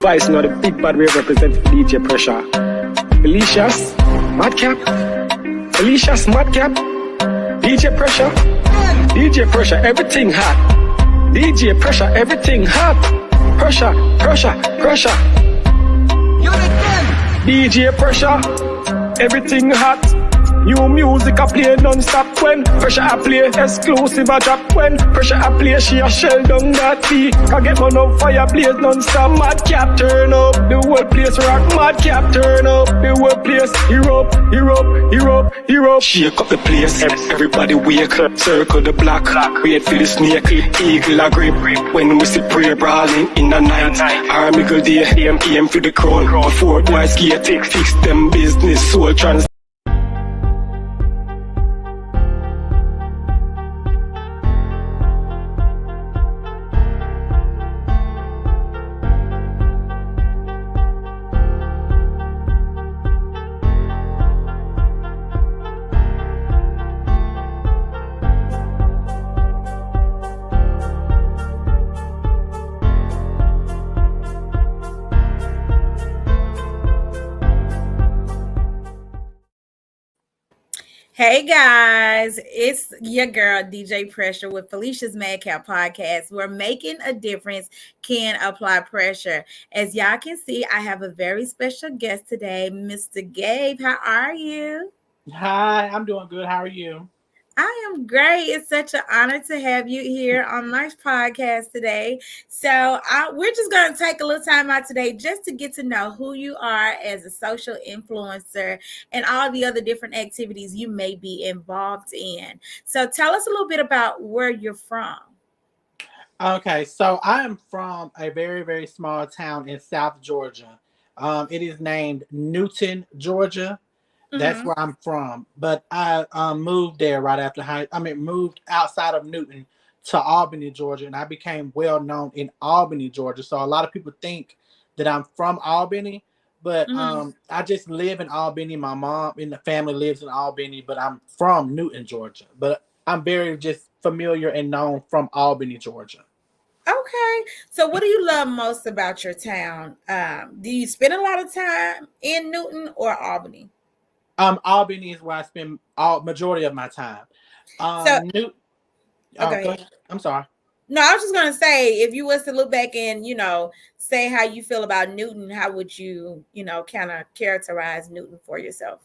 Vice, you know, the big bad wave represent DJ Pressure. Felicia's Madcap. Felicia's Madcap. DJ Pressure. DJ Pressure, everything hot. DJ Pressure, everything hot. Pressure, pressure, pressure. DJ Pressure, everything hot. New music I play non-stop when Pressure I play exclusive I drop when Pressure I play she a shell down that beat. I get one up fire blaze non-stop. Madcap turn up, the whole place rock. Madcap turn up, the whole place hero. Shake up the place, everybody wake up. Circle the block, wait for the snake. Eagle a grip, when we see prayer brawling in the night. Army go day, aim for the crown. Before boys skate, fix them business, soul trans. Hey guys, it's your girl DJ Pressure with Felicia's Madcap Podcast. We're making a difference, can apply pressure. As y'all can see, I have a very special guest today, Mr. Gabe. How are you? Hi, I'm doing good. How are you? I am great. It's such an honor to have you here on my podcast today. So we're just going to take a little time out today just to get to know who you are as a social influencer and all the other different activities you may be involved in. So tell us a little bit about where you're from. Okay, so I am from a very, very small town in South Georgia. It is named Newton, Georgia. That's where I'm from, but I moved there right after moved outside of Newton to Albany, Georgia, and I became well known in Albany, Georgia. So a lot of people think that I'm from Albany, but I just live in Albany. My mom and the family lives in Albany, but I'm from Newton, Georgia. But I'm very just familiar and known from Albany, Georgia. Okay, so what do you love most about your town? Do you spend a lot of time in Newton or Albany? Albany is where I spend majority of my time. Go ahead. I'm sorry. No, I was just gonna say, if you was to look back and say how you feel about Newton, how would you kind of characterize Newton for yourself?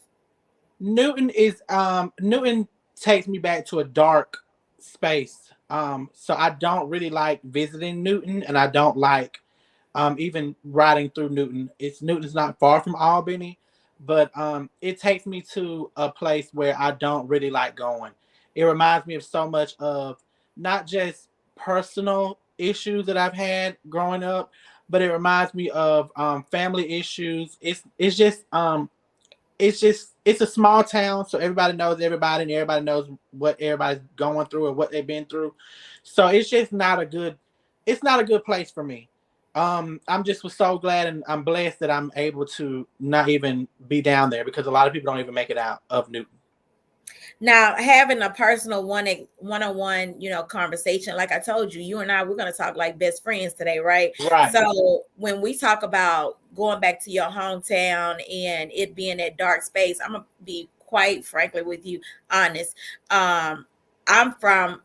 Newton takes me back to a dark space. So I don't really like visiting Newton, and I don't like even riding through Newton. Newton's not far from Albany. But it takes me to a place where I don't really like going. It reminds me of so much of not just personal issues that I've had growing up, but it reminds me of family issues. It's a small town, so everybody knows everybody, and everybody knows what everybody's going through or what they've been through. So it's just not a good place for me. I'm just so glad and I'm blessed that I'm able to not even be down there, because a lot of people don't even make it out of Newton. Now, having a personal one-on-one, conversation, like I told you, you and I, we're going to talk like best friends today, right? Right. So when we talk about going back to your hometown and it being that dark space, I'm going to be quite frankly with you, honest. I'm from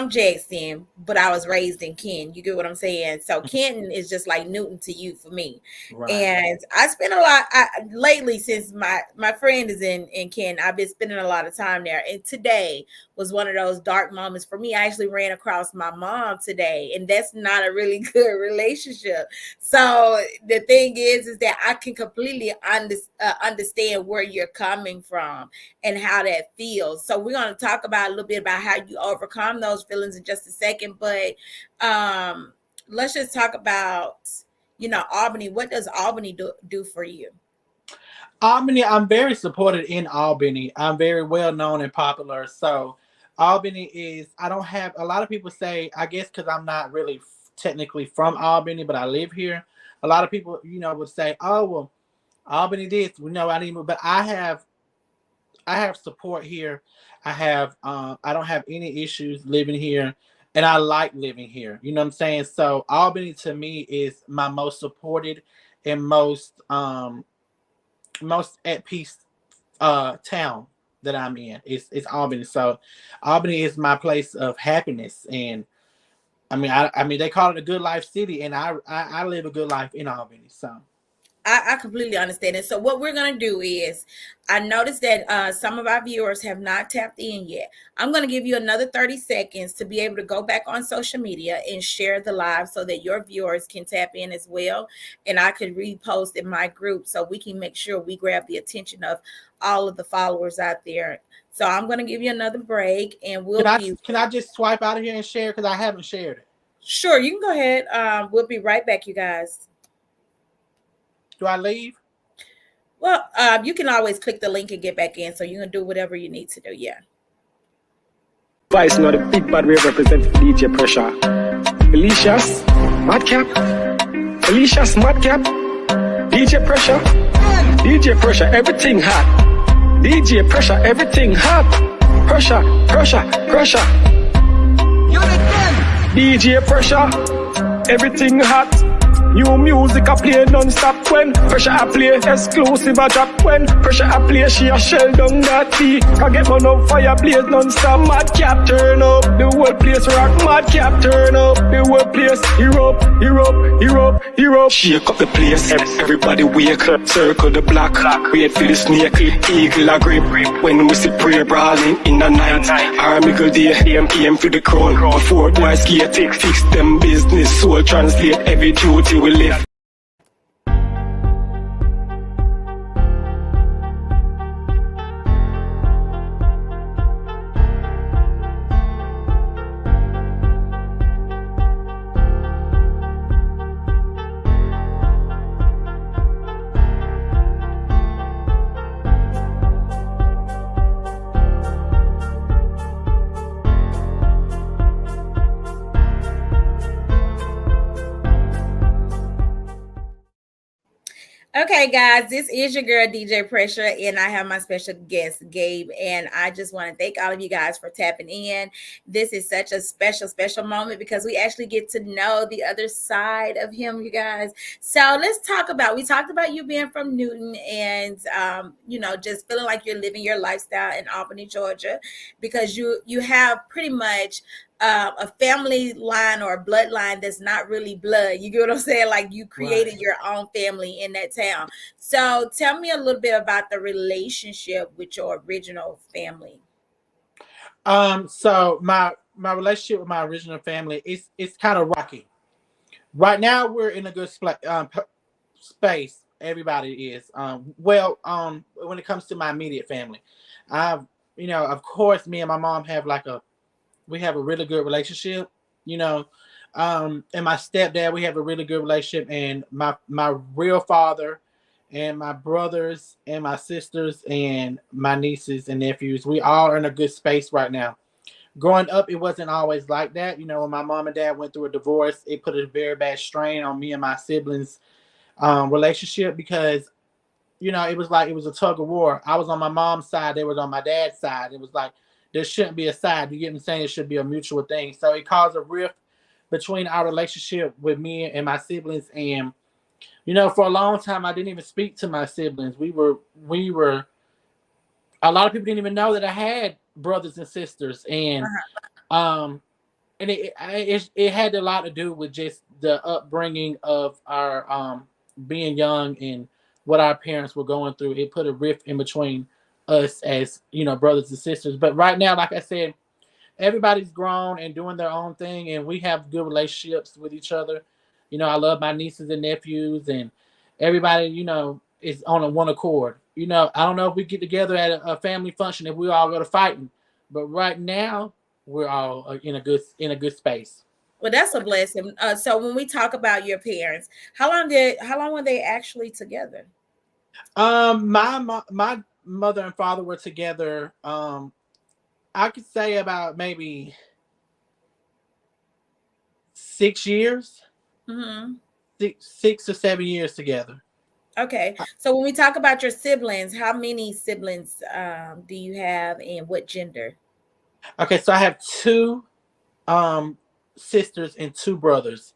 Jackson, but I was raised in Kenton. You get what I'm saying? So Kenton is just like Newton to you for me. Right. And I spent a lot lately, since my friend is in Kenton, I've been spending a lot of time there. And today was one of those dark moments for me. I actually ran across my mom today, and that's not a really good relationship. So the thing is that I can completely understand where you're coming from and how that feels. So we're going to talk about a little bit about how you overcome those feelings in just a second, but let's just talk about Albany. What does Albany do for you? Albany, I'm very supported in Albany. I'm very well known and popular. So Albany is, I don't have, a lot of people say, I guess because I'm not really technically from Albany, but I live here. A lot of people, would say, oh, well, Albany this, I didn't move, but I have support here. I don't have any issues living here. and I like living here. You know what I'm saying? So Albany to me is my most supported and most at peace town that I'm in. It's Albany. So Albany is my place of happiness. And I mean they call it a good life city, and I live a good life in Albany. So I completely understand it. So what we're going to do is, I noticed that some of our viewers have not tapped in yet. I'm going to give you another 30 seconds to be able to go back on social media and share the live so that your viewers can tap in as well. And I could repost in my group so we can make sure we grab the attention of all of the followers out there. So I'm going to give you another break, and can we'll I be can I just swipe out of here and share, because I haven't shared it? sure. You can go ahead. We'll be right back, you guys. Do I leave? Well, you can always click the link and get back in, so you can do whatever you need to do. Yeah. Vice, not a big bad way represent DJ Pressure. Felicia's Madcap. Felicia's Madcap. DJ Pressure. DJ Pressure, everything hot. DJ Pressure, everything hot. Pressure, pressure, pressure. DJ Pressure, everything hot. New music I play non-stop when Pressure I play exclusive I drop when Pressure I play she a shell down that tea. I get one up fire blaze non-stop. Madcap turn up, the whole place rock. Madcap turn up, the whole place Europe, Europe, Europe, Europe. Shake up the place, everybody wake up. Circle the block, wait for the snake. Eagle a grip, when we see prayer brawling in the night. Army go there, aim for the crown. Before boys skate, fix them business. Soul translate every duty we live. Okay, guys, this is your girl DJ Pressure, and I have my special guest Gabe. And I just want to thank all of you guys for tapping in. This is such a special moment because we actually get to know the other side of him, you guys. So let's talk about. We talked about you being from Newton, and just feeling like you're living your lifestyle in Albany, Georgia, because you have pretty much a family line or a bloodline that's not really blood. You get what I'm saying? Like you created Right. your own family in that town. So tell me a little bit about the relationship with your original family. So my relationship with my original family it's kind of rocky. Right now we're in a good space. Everybody is. When it comes to my immediate family, I've of course, me and my mom have we have a really good relationship. And my stepdad, we have a really good relationship, and my real father, and my brothers, and my sisters, and my nieces and nephews, we all are in a good space right now. Growing up, it wasn't always like that. When my mom and dad went through a divorce, it put a very bad strain on me and my siblings' relationship, because it was like it was a tug of war. I was on my mom's side, they was on my dad's side. It was like there shouldn't be a side. You get what I'm saying? It should be a mutual thing. So it caused a rift between our relationship with me and my siblings. And for a long time, I didn't even speak to my siblings. We were. A lot of people didn't even know that I had brothers and sisters, and um, and it had a lot to do with just the upbringing of our being young and what our parents were going through. It put a rift in between us as brothers and sisters. But right now, like I said, everybody's grown and doing their own thing, and we have good relationships with each other. I love my nieces and nephews, and everybody is on a one accord. I don't know if we get together at a family function if we all go to fighting, but right now we're all in a good space. Well, that's a blessing. So when we talk about your parents, how long were they actually together? My mother and father were together. I could say about maybe 6 years, Mm-hmm. 6 or 7 years together. Okay. So when we talk about your siblings, how many siblings do you have, and what gender? Okay, so I have two sisters and two brothers.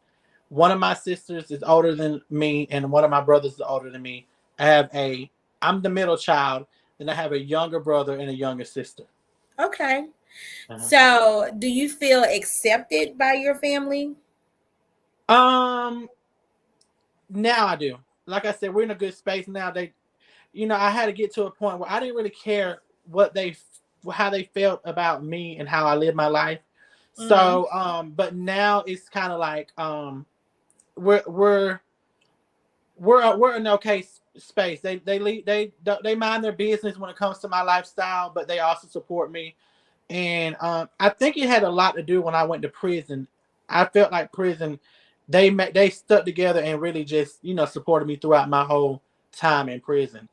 One of my sisters is older than me, and one of my brothers is older than me. I have a, I'm the middle child, then I have a younger brother and a younger sister. Okay. Uh-huh. So, do you feel accepted by your family? Um, Now I do. Like I said, we're in a good space now. I had to get to a point where I didn't really care how they felt about me and how I live my life. Mm-hmm. So, but now it's kind of like, we're we're we're in okay space. They mind their business when it comes to my lifestyle, but they also support me. And I think it had a lot to do when I went to prison. I felt like prison, they stuck together and really just supported me throughout my whole time in prison.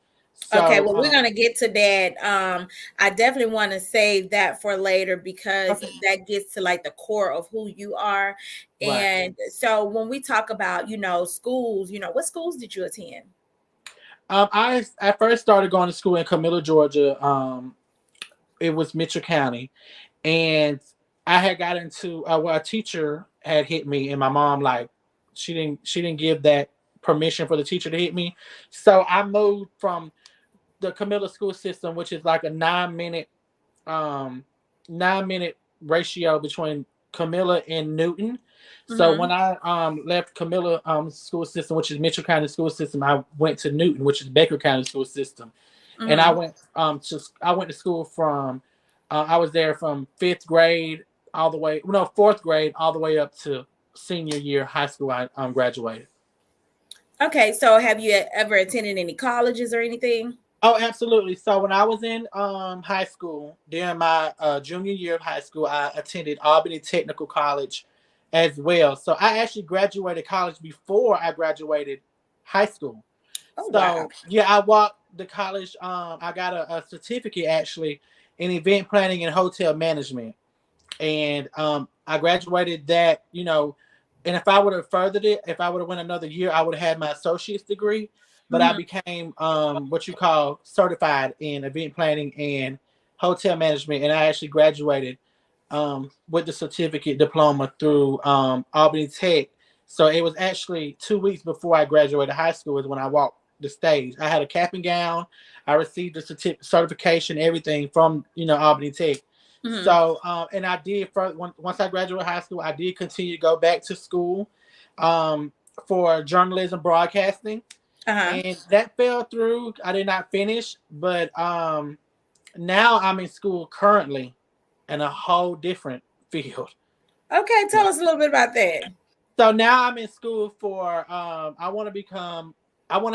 Okay, So well, we're gonna get to that. I definitely want to save that for later because okay, that gets to like the core of who you are. right. And so when we talk about, schools, what schools did you attend? I first started going to school in Camilla, Georgia. It was Mitchell County, and I had got into well, a teacher had hit me, and my mom like she didn't give that permission for the teacher to hit me, so I moved from the Camilla school system, which is like a 9 minute 9 minute ratio between Camilla and Newton. So Mm-hmm. when I left Camilla school system, which is Mitchell County school system, I went to Newton, which is Baker County school system, and Mm-hmm. I went to school from I was there from fifth grade all the way no fourth grade all the way up to senior year high school. I graduated. Okay, so have you ever attended any colleges or anything? Oh, absolutely. So when I was in high school, during my junior year of high school, I attended Albany Technical College as well. So I actually graduated college before I graduated high school. Oh, wow. So yeah, I walked the college. I got a certificate actually in event planning and hotel management, and I graduated that. And if I would have furthered it, if I would have went another year, I would have had my associate's degree. But I Mm-hmm. became what you call certified in event planning and hotel management, and I actually graduated with the certificate diploma through Albany Tech. So it was actually 2 weeks before I graduated high school is when I walked the stage. I had a cap and gown. I received the certification, everything from Albany Tech. Mm-hmm. So and I did once I graduated high school, I did continue to go back to school um, for journalism broadcasting, Uh-huh. and that fell through. I did not finish, but now I'm in school currently in a whole different field. Okay, tell us a little bit about that. So now I'm in school for I want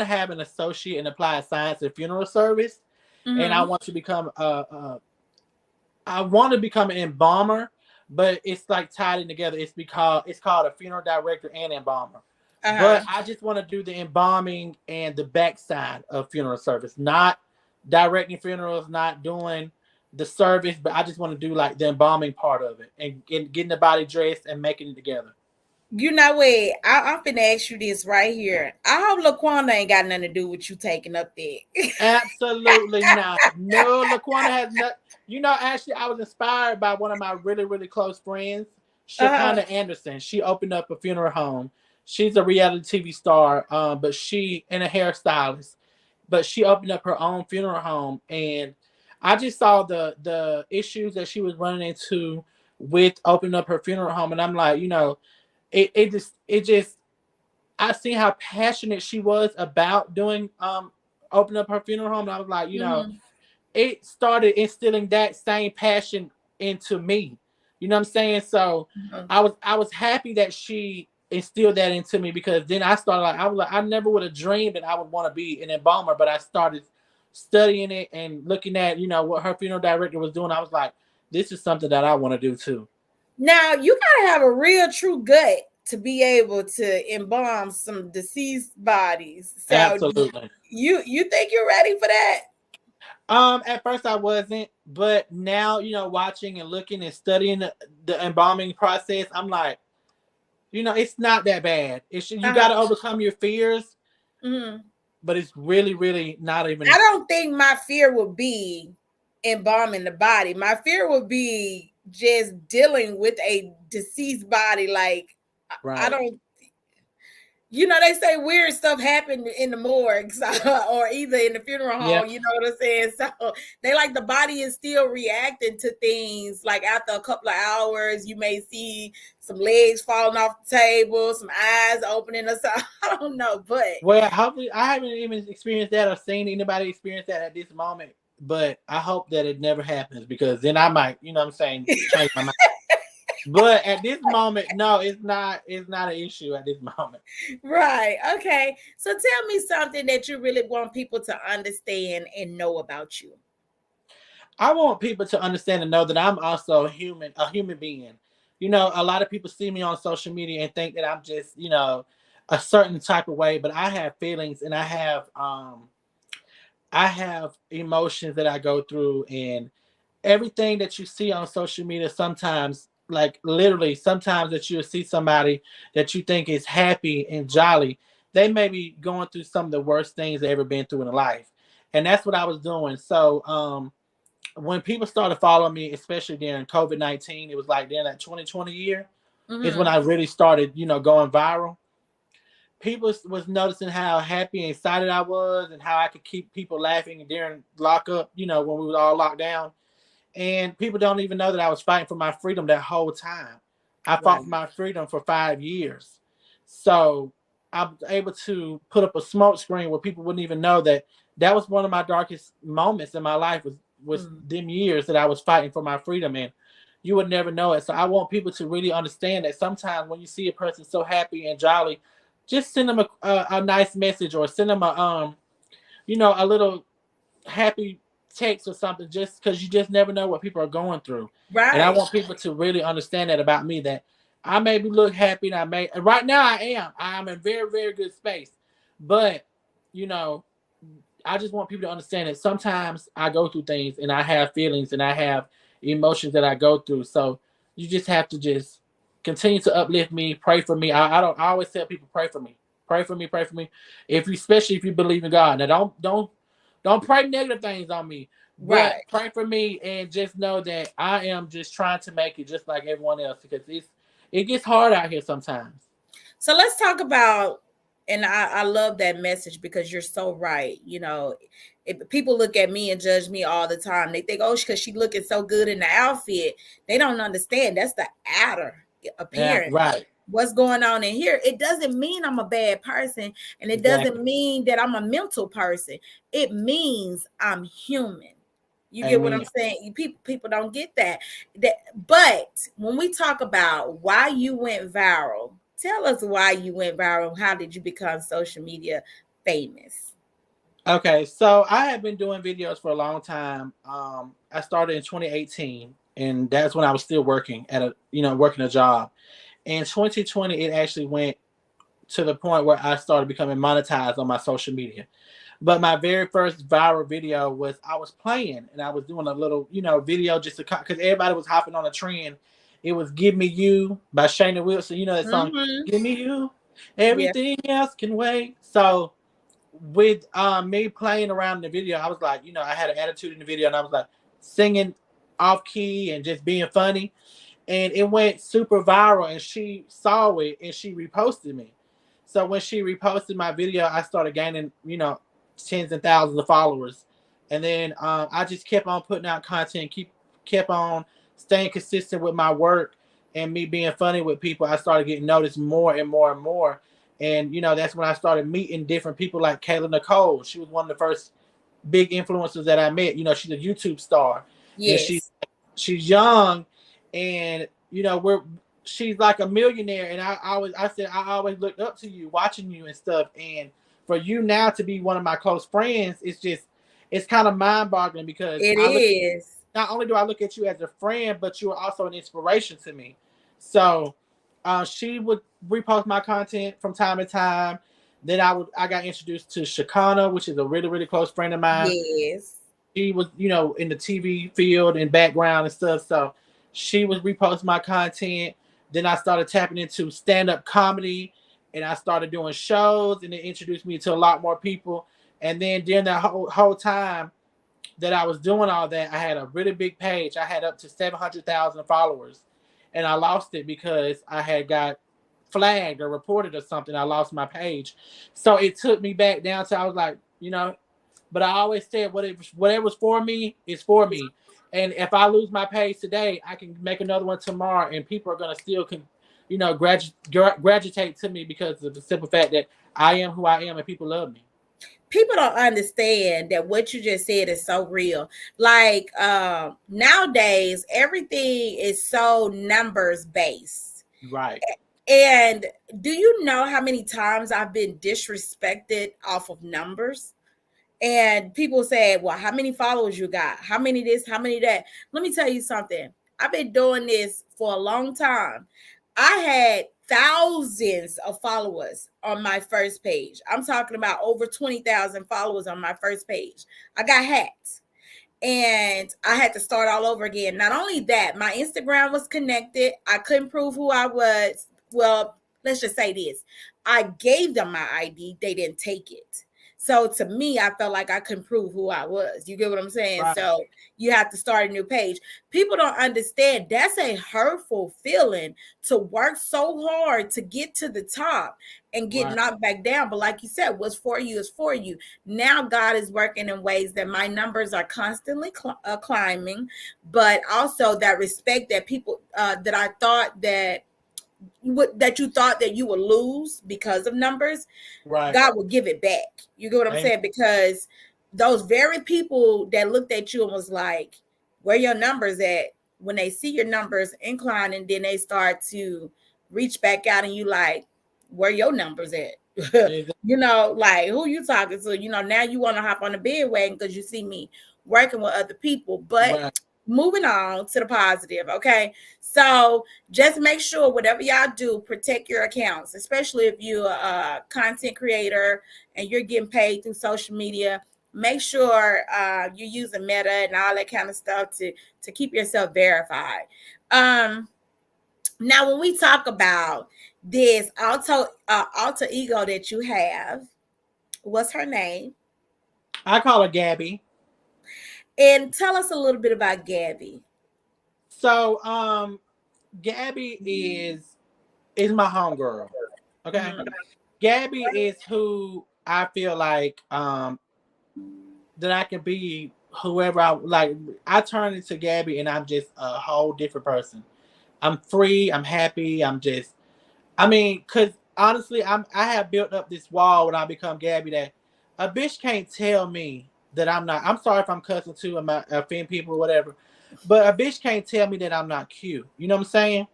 to have an associate in applied science and funeral service, and Mm-hmm. I want to become an embalmer, but it's like tied in together. It's called a funeral director and embalmer. Uh-huh. But I just want to do the embalming and the backside of funeral service, not directing funerals, not doing the service, but I just want to do like the embalming part of it and getting the body dressed and making it together. Wait, I'm finna ask you this right here. I hope Laquanda ain't got nothing to do with you taking up there. Absolutely not. No, Laquana has not. Actually, I was inspired by one of my really, really close friends, Uh-huh. Shakana Anderson. She opened up a funeral home. She's a reality TV star, but she and a hairstylist. But she opened up her own funeral home, and I just saw the issues that she was running into with opening up her funeral home, and I'm like, it just I seen how passionate she was about doing open up her funeral home. And I was like, Mm-hmm. it started instilling that same passion into me. You know what I'm saying? So Mm-hmm. I was happy that she instilled that into me because then I was like I never would have dreamed that I would want to be an embalmer, but I started studying it and looking at what her funeral director was doing. I was like, this is something that I want to do too. Now you gotta have a real true gut to be able to embalm some deceased bodies. So Absolutely. you think you're ready for that? At first I wasn't, but now, watching and looking and studying the embalming process, I'm like, it's not that bad. You got Uh-huh. to overcome your fears, Mm-hmm. but it's really, really not even. I don't think my fear would be embalming the body. My fear would be just dealing with a deceased body. Like, I Right. don't, they say weird stuff happened in the morgues or either in the funeral Yeah. home, you know what I'm saying? So they like the body is still reacting to things. Like after a couple of hours, you may see some legs falling off the table, some eyes opening or something. I don't know, but Well, hopefully, I haven't even experienced that or seen anybody experience that at this moment. But I hope that it never happens, because then I might, you know what I'm saying, change my mind. But at this moment, no, it's not. It's not an issue at this moment. right. Okay. So tell me something that you really want people to understand and know about you. I want people to understand and know that I'm also a human being. You know, a lot of people see me on social media and think that I'm just, a certain type of way, but I have feelings, and I have emotions that I go through, and everything that you see on social media, sometimes, like literally sometimes, that you'll see somebody that you think is happy and jolly, they may be going through some of the worst things they've ever been through in life. And that's what I was doing. So when people started following me, especially during COVID-19, it was like during that 2020 year, is when Mm-hmm. I really started, going viral. People was noticing how happy and excited I was, and how I could keep people laughing during lockup, when we was all locked down. And people don't even know that I was fighting for my freedom that whole time. I fought Right. for my freedom for 5 years. So I was able to put up a smoke screen where people wouldn't even know that that was one of my darkest moments in my life, was Mm. them years that I was fighting for my freedom. And you would never know it. So I want people to really understand that sometimes when you see a person so happy and jolly, just send them a nice message, or send them a little happy text or something, just because you just never know what people are going through. And I Right. want people to really understand that about me, that I maybe look happy, and right now I'm in very, very good space. But, you know, I just want people to understand that sometimes I go through things, and I have feelings, and I have emotions that I go through. So you just have to just continue to uplift me, pray for me. I always tell people, pray for me. Pray for me, pray for me. Especially if you believe in God. Now don't pray negative things on me, but Right. pray for me, and just know that I am just trying to make it just like everyone else, because it gets hard out here sometimes. So let's talk about, and I love that message because you're so right. If people look at me and judge me all the time, they think, oh, because she looking so good in the outfit. They don't understand that's the outer Yeah, appearance. right. What's going on in here? It doesn't mean I'm a bad person, and it doesn't Exactly. mean that I'm a mental person. It means I'm human. You get what I'm Amen. saying? People don't get that. But when we talk about why you went viral, tell us why you went viral. How did you become social media famous? Okay, so I have been doing videos for a long time. I started in 2018, and that's when I was still working working a job. In 2020, it actually went to the point where I started becoming monetized on my social media. But my very first viral video was, I was playing, and I was doing a little, video, just to, because everybody was hopping on a trend. It was "Give Me You" by Shayna Wilson. You know that song, Mm-hmm. "Give Me You, Yeah. Everything Else Can Wait." So with me playing around in the video, I was like, I had an attitude in the video, and I was like singing off key and just being funny, and it went super viral. And she saw it, and she reposted me. So when she reposted my video, I started gaining, tens and thousands of followers. And then I just kept on putting out content, kept on staying consistent with my work, and me being funny with people. I started getting noticed more and more and more. And that's when I started meeting different people like Kayla Nicole. She was one of the first big influencers that I met. She's a YouTube star, and Yes. she's young, and she's like a millionaire. And I said I always looked up to you, watching you and stuff. And for you now to be one of my close friends, it's kind of mind boggling, because It is. not only do I look at you as a friend, but you are also an inspiration to me. So she would repost my content from time to time. Then I got introduced to Shakana, which is a really, really close friend of mine. Yes. She was, in the TV field and background and stuff. So she was reposting my content. Then I started tapping into stand-up comedy, and I started doing shows, and it introduced me to a lot more people. And then during that whole time, that I was doing all that, I had a really big page. I had up to 700,000 followers, and I lost it because I had got flagged or reported or something. I lost my page, so it took me back down to I was like, But I always said, whatever's for me is for me, and if I lose my page today, I can make another one tomorrow, and people are gonna still graduate to me because of the simple fact that I am who I am and people love me. People don't understand that what you just said is so real. Like nowadays, everything is so numbers based. Right. And do you know how many times I've been disrespected off of numbers? And people say, well, how many followers you got? How many this? How many that? Let me tell you something. I've been doing this for a long time. I had thousands of followers on my first page. I'm talking about over 20,000 followers on my first page. I got hacked and I had to start all over again. Not only that, my Instagram was connected. I couldn't prove who I was. Well, let's just say this. I gave them my ID. They didn't take it. So to me, I felt like I couldn't prove who I was. You get what I'm saying? Right. So you have to start a new page. People don't understand that's a hurtful feeling to work so hard to get to the top and get Right. knocked back down. But like you said, what's for you is for you. Now God is working in ways that my numbers are constantly climbing, but also that respect that people that I thought that you thought that you would lose because of numbers, Right. God will give it back. You get what I'm Amen. saying? Because those very people that looked at you and was like, where your numbers at? When they see your numbers inclining, then they start to reach back out and you like, where your numbers at? Exactly. Like who you talking to? Now you want to hop on the bandwagon because you see me working with other people. But Right. moving on to the positive, okay? So just make sure whatever y'all do, protect your accounts, especially if you're a content creator and you're getting paid through social media. Make sure you're using Meta and all that kind of stuff to keep yourself verified. Now, when we talk about this alter ego that you have, what's her name? I call her Gabby. And tell us a little bit about Gabby. So, Gabby is my homegirl. Okay. Mhm. Gabby is who I feel like that I can be whoever I like. I turn into Gabby and I'm just a whole different person. I'm free, I'm happy, cause honestly I have built up this wall when I become Gabby that a bitch can't tell me that I'm not. I'm sorry if I'm cussing too and offend people or whatever. But a bitch can't tell me that I'm not cute. You know what I'm saying?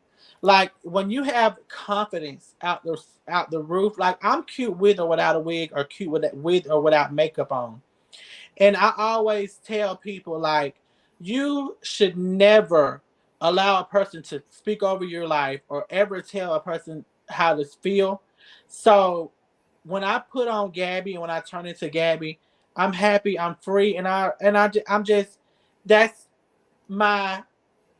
Like when you have confidence out the roof, like I'm cute with or without a wig, or cute with or without makeup on. And I always tell people like you should never allow a person to speak over your life or ever tell a person how to feel. So when I put on Gabby and when I turn into Gabby, I'm happy, I'm free, I'm just that's my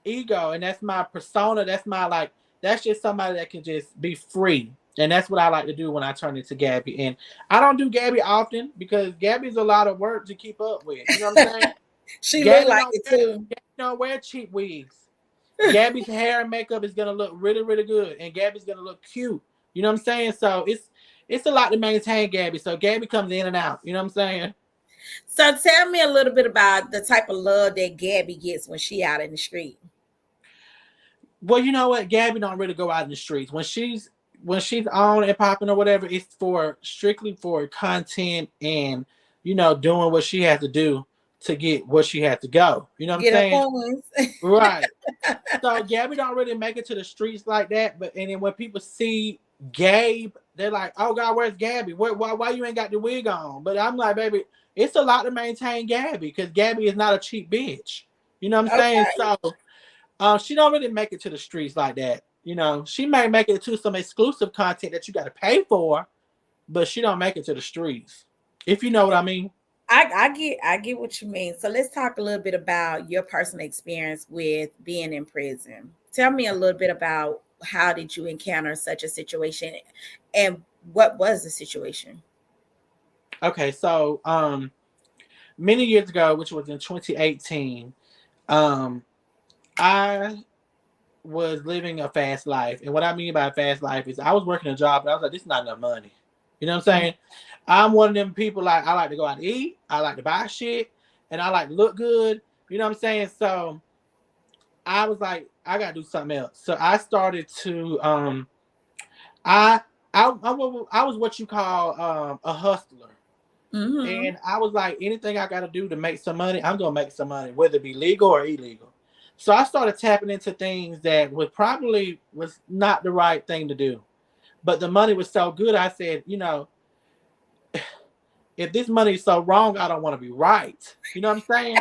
ego and that's my persona. That's just somebody that can just be free. And that's what I like to do when I turn into Gabby. And I don't do Gabby often because Gabby's a lot of work to keep up with. You know what I'm saying? She looked Gabby like don't it wear, too. Gabby don't wear cheap wigs. Gabby's hair and makeup is gonna look really, really good. And Gabby's gonna look cute. You know what I'm saying? So it's a lot to maintain Gabby. So Gabby comes in and out. You know what I'm saying? So tell me a little bit about the type of love that Gabby gets when she out in the street. Well, you know what? Gabby don't really go out in the streets. When she's on and popping or whatever, it's for strictly for content and doing what she has to do to get what she has to go. You know what I'm Get her saying? coins. Right. So Gabby don't really make it to the streets like that. But and then when people see Gabe, they're like, "Oh God, where's Gabby? Why you ain't got the wig on?" But I'm like, baby, it's a lot to maintain Gabby because Gabby is not a cheap bitch. You know what I'm saying? Okay. So she don't really make it to the streets like that. She may make it to some exclusive content that you got to pay for, but she don't make it to the streets. If you know what I mean. I get what you mean. So let's talk a little bit about your personal experience with being in prison. Tell me a little bit about how did you encounter such a situation and what was the situation? Okay, so many years ago, which was in 2018, I was living a fast life. And what I mean by a fast life is I was working a job, and I was like, this is not enough money. You know what I'm saying? I'm one of them people, like, I like to go out and eat, I like to buy shit, and I like to look good. You know what I'm saying? So I was like, I gotta do something else. So I started to I I was what you call a hustler. Mm-hmm. And I was like, anything I got to do to make some money, I'm going to make some money, whether it be legal or illegal. So I started tapping into things that was not the right thing to do. But the money was so good, I said, if this money is so wrong, I don't want to be right. You know what I'm saying?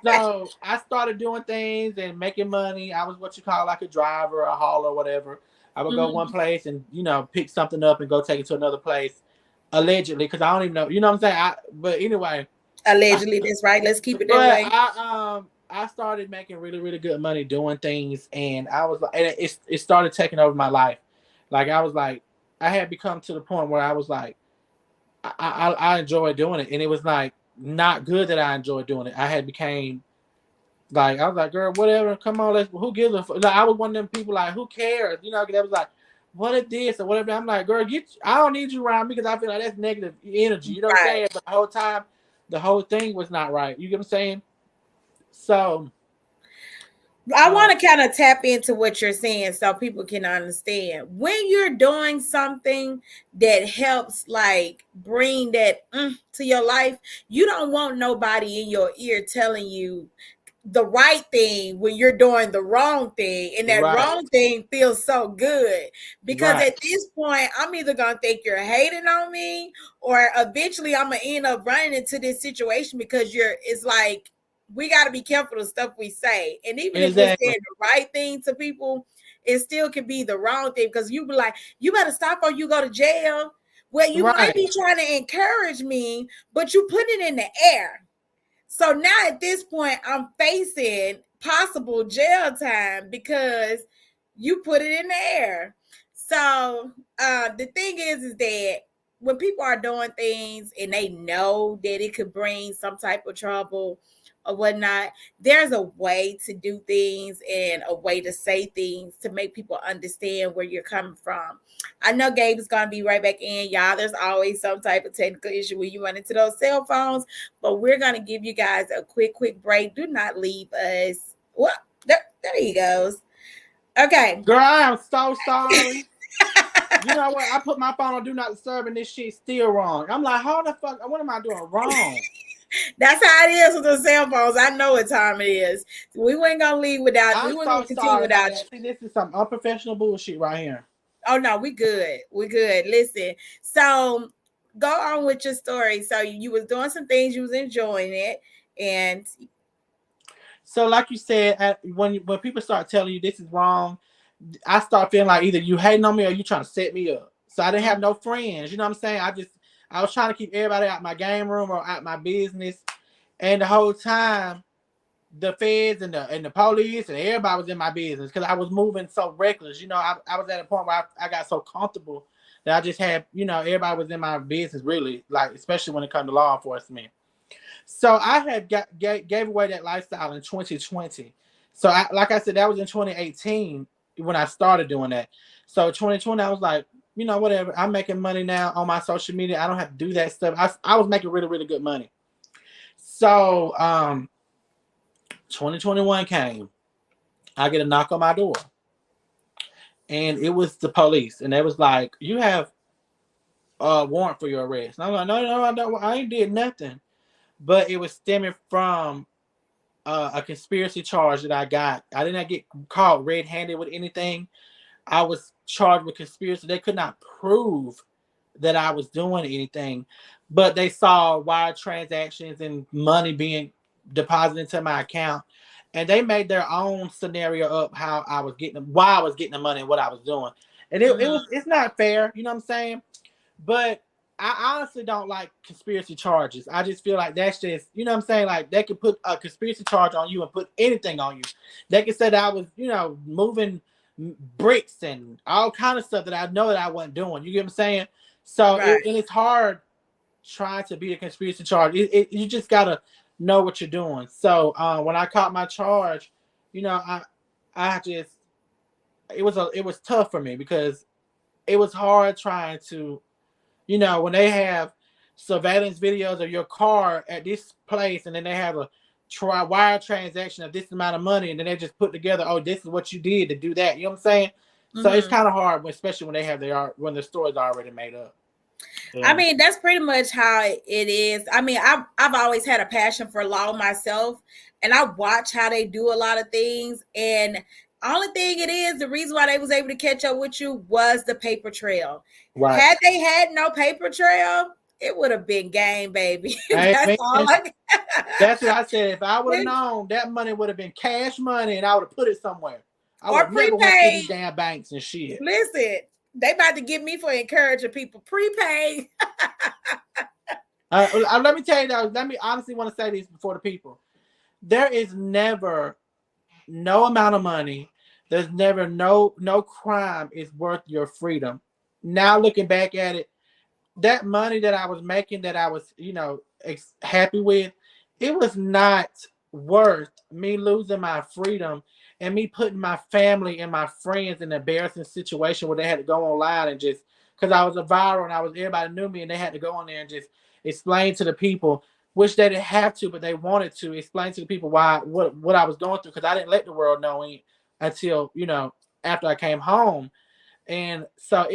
So I started doing things and making money. I was what you call like a driver, a hauler, whatever. I would go one Mm-hmm. place and pick something up and go take it to another place, allegedly, because I don't even know. You know what I'm saying? But anyway, Allegedly, that's right. Let's keep it that but way. I started making really really good money doing things, and I was like, and it started taking over my life. Like I was like, I had become to the point where I was like, I enjoy doing it, and it was like not good that I enjoyed doing it. I had became like, I was like, girl, whatever, come on, who gives a fuck? Like, I was one of them people like, who cares? That was like, what if this or whatever. I'm like, girl, I don't need you around me because I feel like that's negative energy. You know what I'm Right. saying? But the whole time, the whole thing was not right. You get what I'm saying? So, I want to kind of tap into what you're saying so people can understand. When you're doing something that helps like bring that to your life, you don't want nobody in your ear telling you the right thing when you're doing the wrong thing, and that right, wrong thing feels so good, because right, at this point I'm either gonna think you're hating on me, or eventually I'm gonna end up running into this situation, because it's like we got to be careful of stuff we say, and even if we're saying exactly, the right thing to people, it still can be the wrong thing, because you be like, you better stop or you go to jail. Well, you might right. be trying to encourage me, but you put it in the air. So now at this point, I'm facing possible jail time because you put it in the air. So the thing is that when people are doing things and they know that it could bring some type of trouble or whatnot, there's a way to do things and a way to say things to make people understand where you're coming from. I know Gabe is going to be right back in, y'all. There's always some type of technical issue when you run into those cell phones, but we're going to give you guys a quick break. Do not leave us. Well, there he goes. Okay. Girl, I am so sorry. You know what? I put my phone on do not disturb, and this shit's still wrong. I'm like, how the fuck? What am I doing wrong? That's how it is with the cell phones. I know what time it is. We weren't gonna leave without. We I'm weren't so gonna continue sorry about without you. that. See, this is some unprofessional bullshit right here. Oh no, we good. We good. Listen. So go on with your story. So you was doing some things, you was enjoying it, and So, like you said, when people start telling you this is wrong, I start feeling like either you hating on me or you trying to set me up. So I didn't have no friends. You know what I'm saying? I was trying to keep everybody out my game room or out my business, and the whole time, the feds and the police and everybody was in my business because I was moving so reckless. I was at a point where I got so comfortable that I just had, everybody was in my business, really, like, especially when it comes to law enforcement. So I had gave away that lifestyle in 2020. So like I said, that was in 2018 when I started doing that. So 2020, I was like, whatever. I'm making money now on my social media. I don't have to do that stuff. I was making really, really good money. So 2021 came. I get a knock on my door, and it was the police, and they was like, "You have a warrant for your arrest." And I'm like, "No, I don't. I ain't did nothing." But it was stemming from a conspiracy charge that I got. I did not get caught red-handed with anything. I was charged with conspiracy. They could not prove that I was doing anything, but they saw wire transactions and money being deposited into my account, and they made their own scenario up how I was getting, why I was getting the money and what I was doing. And it's not fair, you know what I'm saying? But I honestly don't like conspiracy charges. I just feel like that's just, you know what I'm saying? Like, they could put a conspiracy charge on you and put anything on you. They could say that I was, moving bricks and all kind of stuff that I know that I wasn't doing. You get what I'm saying? So right. and it's hard trying to be a conspiracy charge. You just gotta know what you're doing. So when I caught my charge, you know, I just it was tough for me because it was hard trying to, you know, when they have surveillance videos of your car at this place, and then they have a wire transaction of this amount of money, and then they just put together, oh, this is what you did to do that. You know what I'm saying? So it's kind of hard, especially when they have when the story's already made up. I mean, that's pretty much how it is. I mean, I've always had a passion for law myself, and I watch how they do a lot of things. And only thing it is, the reason why they was able to catch up with you was the paper trail. Right. Had they had no paper trail, it would have been game, baby. That's what I said. If I would have known, that money would have been cash money, and I would have put it somewhere. I would never went to these damn banks and shit. Listen, they about to get me for encouraging people prepay. Let me tell you though. Let me honestly want to say this before the people. There is never no amount of money. There's never no crime is worth your freedom. Now looking back at it, that money that I was making, that I was, you know, happy with, it was not worth me losing my freedom and me putting my family and my friends in an embarrassing situation where they had to go online and just, because I was a viral and everybody knew me, and they had to go on there and just explain to the people, which they didn't have to, but they wanted to explain to the people what I was going through, because I didn't let the world know until, you know, after I came home. And so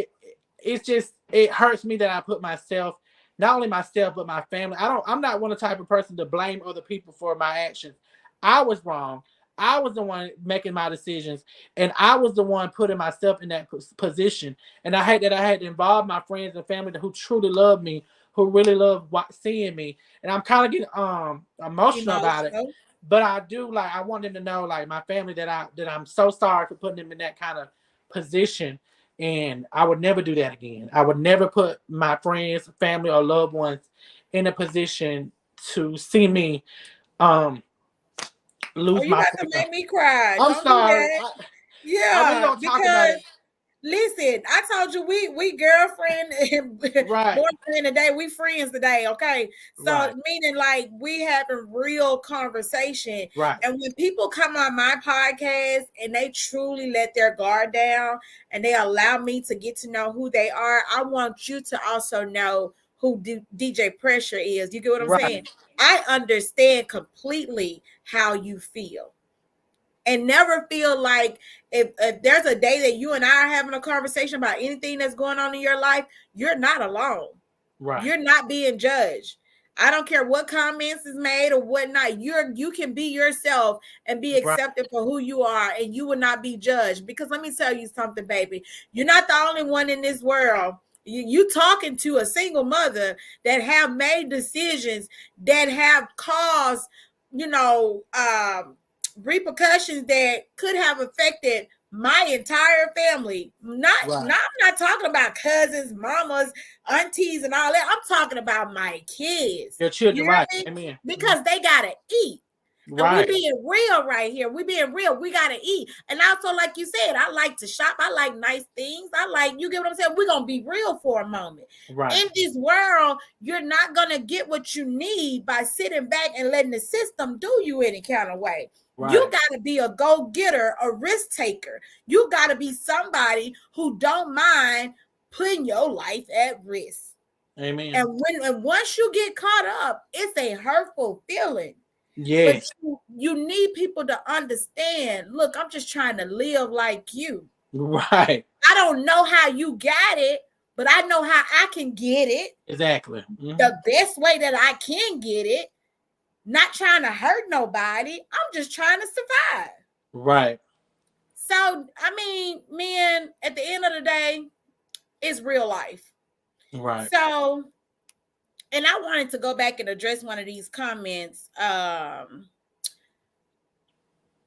it hurts me that I put myself, not only myself, but my family. I'm not one of the type of person to blame other people for my actions. I was wrong. I was the one making my decisions, and I was the one putting myself in that position. And I hate that I had to involve my friends and family who truly love me, who really love seeing me. And I'm kind of getting emotional about it. But I do, like, I want them to know, like, my family, that I'm so sorry for putting them in that kind of position. And I would never do that again. I would never put my friends, family, or loved ones in a position to see me lose my freedom. You got to make me cry. I'm Don't sorry. Yeah, I really don't talk about it. Listen, I told you we girlfriend and boyfriend today. We friends today, okay? So meaning like we having real conversation. Right. And when people come on my podcast and they truly let their guard down and they allow me to get to know who they are, I want you to also know who DJ Pressure is. You get what I'm saying? I understand completely how you feel. And never feel like if there's a day that you and I are having a conversation about anything that's going on in your life, you're not alone. Right. You're not being judged. I don't care what comments is made or whatnot. You can be yourself and be accepted for who you are, and you will not be judged. Because let me tell you something, baby. You're not the only one in this world. You talking to a single mother that have made decisions that have caused, you know, repercussions that could have affected my entire family. I'm not talking about cousins, mamas, aunties, and all that. I'm talking about my kids. Your children, right? Amen. Because they gotta eat. And we being real right here. We being real. We gotta eat. And also, like you said, I like to shop. I like nice things. I like, you get what I'm saying? We're gonna be real for a moment. Right. In this world, you're not gonna get what you need by sitting back and letting the system do you any kind of way. Right. You got to be a go-getter, a risk taker. You got to be somebody who don't mind putting your life at risk. Amen. And once you get caught up, it's a hurtful feeling. Yes. But you need people to understand, look, I'm just trying to live like you. Right. I don't know how you got it, but I know how I can get it. Exactly. Mm-hmm. The best way that I can get it. Not trying to hurt nobody. I'm just trying to survive. Right. So, I mean, man, at the end of the day, it's real life. Right. So, and I wanted to go back and address one of these comments.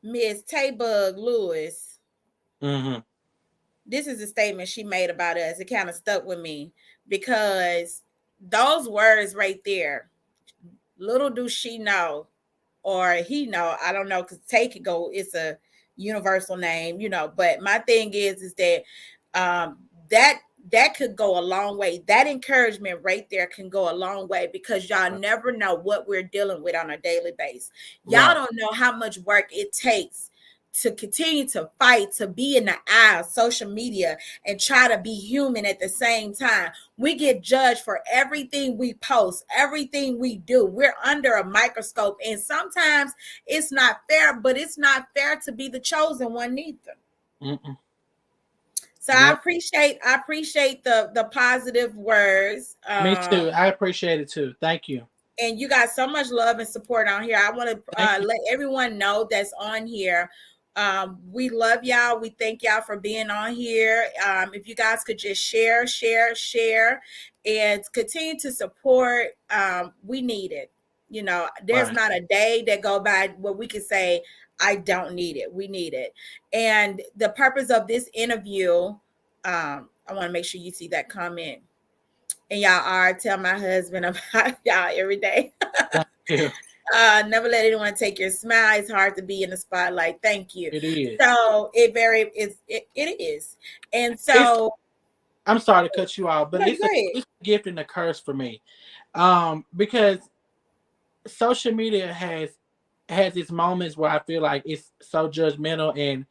Miss Taybug Lewis. Mm-hmm. This is a statement she made about us. It kind of stuck with me because those words right there, little do she know, or he know, I don't know, because Take It Go, it's a universal name, you know. But my thing is that that could go a long way. That encouragement right there can go a long way, because y'all never know what we're dealing with on a daily basis. Y'all don't know how much work it takes to continue to fight, to be in the eye of social media and try to be human at the same time. We get judged for everything we post, everything we do. We're under a microscope, and sometimes it's not fair, but it's not fair to be the chosen one either. Mm-mm. So I appreciate the positive words. Me too. I appreciate it too. Thank you. And you got so much love and support on here. I want to let everyone know that's on here. We love y'all. We thank y'all for being on here. If you guys could just share, and continue to support, we need it. You know, there's not a day that go by where we can say, I don't need it. We need it. And the purpose of this interview, I want to make sure you see that comment. And y'all are tell my husband about y'all every day. Thank you. Never let anyone take your smile. It's hard to be in the spotlight. Thank you. It is. So it is. And so I'm sorry to cut you off, but it's a gift and a curse for me. Because social media has its moments where I feel like it's so judgmental,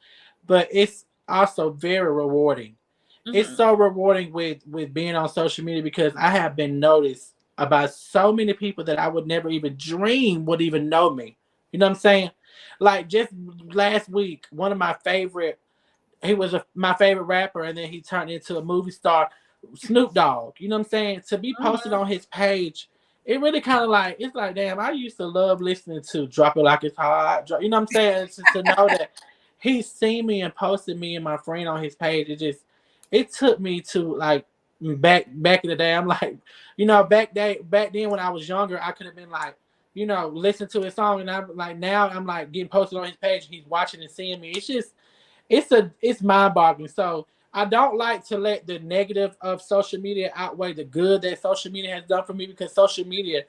but it's also very rewarding. Mm-hmm. It's so rewarding with being on social media, because I have been noticed about so many people that I would never even dream would even know me. You know what I'm saying? Like just last week, one of my favorite, he was my favorite rapper, and then he turned into a movie star, Snoop Dogg. You know what I'm saying? To be posted on his page, it really kind of like, it's like, damn, I used to love listening to Drop It Like It's Hot. You know what I'm saying? To know that he's seen me and posted me and my friend on his page, it took me to like back in the day. I'm like, you know, back then when I was younger, I could have been like, you know, listen to his song, and I'm like, now I'm like getting posted on his page, and he's watching and seeing me. It's just, it's mind-boggling. So I don't like to let the negative of social media outweigh the good that social media has done for me, because social media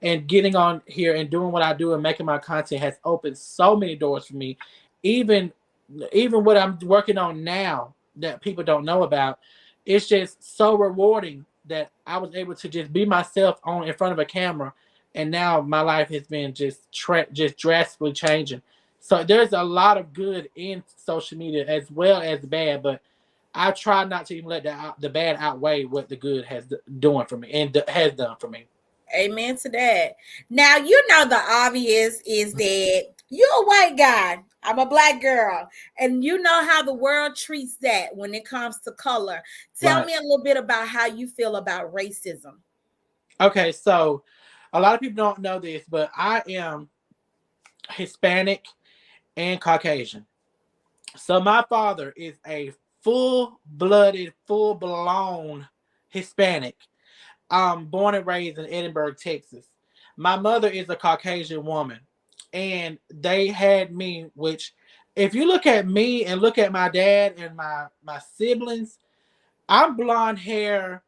and getting on here and doing what I do and making my content has opened so many doors for me. Even what I'm working on now that people don't know about, it's just so rewarding that I was able to just be myself in front of a camera, and now my life has been just drastically changing. So there's a lot of good in social media as well as bad, but I try not to even let the bad outweigh what the good has doing for me and has done for me. Amen to that. Now, you know, the obvious is that you're a white guy, I'm a black girl, and you know how the world treats that when it comes to color. Tell me a little bit about how you feel about racism. Okay, so a lot of people don't know this, but I am Hispanic and Caucasian. So my father is a full-blooded, full-blown Hispanic. Born and raised in Edinburgh, Texas. My mother is a Caucasian woman, and they had me, which if you look at me and look at my dad and my siblings, I'm blonde hair,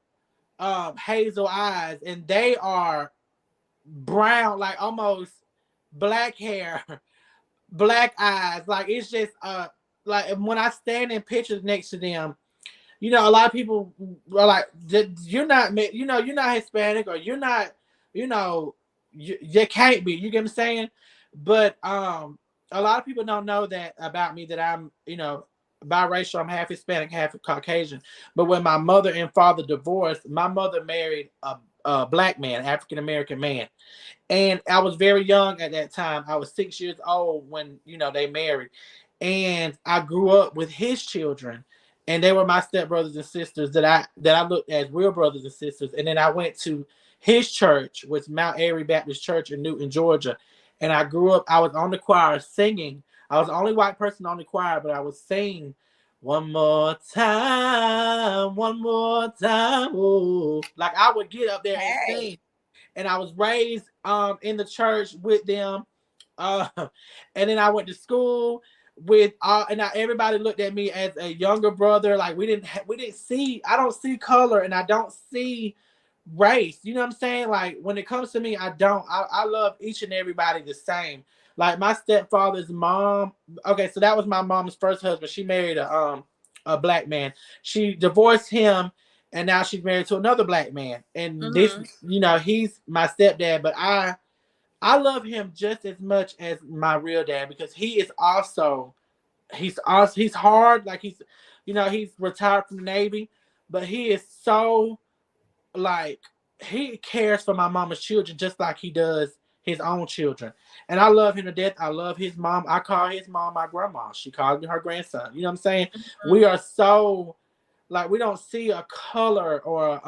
hazel eyes, and they are brown, like almost black hair, black eyes. Like it's just like when I stand in pictures next to them, you know, a lot of people are like, you're not Hispanic, or you're not, you know, you can't be, you get what I'm saying? But a lot of people don't know that about me, that I'm, you know, biracial. I'm half Hispanic, half Caucasian. But when my mother and father divorced, my mother married a black man, African American man. And I was very young at that time. I was 6 years old when, you know, they married. And I grew up with his children. And they were my stepbrothers and sisters that I looked at as real brothers and sisters. And then I went to his church, which Mount Airy Baptist Church in Newton, Georgia. And I grew up, I was on the choir singing. I was the only white person on the choir, but I was singing, one more time, oh. Like I would get up there and sing. And I was raised in the church with them. And then I went to school with everybody looked at me as a younger brother. Like we didn't see, I don't see color, and I don't see race. You know what I'm saying? Like when it comes to me, I love each and everybody the same. Like my stepfather's mom. Okay, so that was my mom's first husband. She married a black man. She divorced him, and now she's married to another black man. And this, Mm-hmm. he's my stepdad, but I love him just as much as my real dad because he is also he's hard, like he's retired from the Navy, but he is so like he cares for my mama's children just like he does his own children. And I love him to death. I love his mom. I call his mom my grandma. She calls me her grandson. You know what I'm saying? We are so like we don't see a color or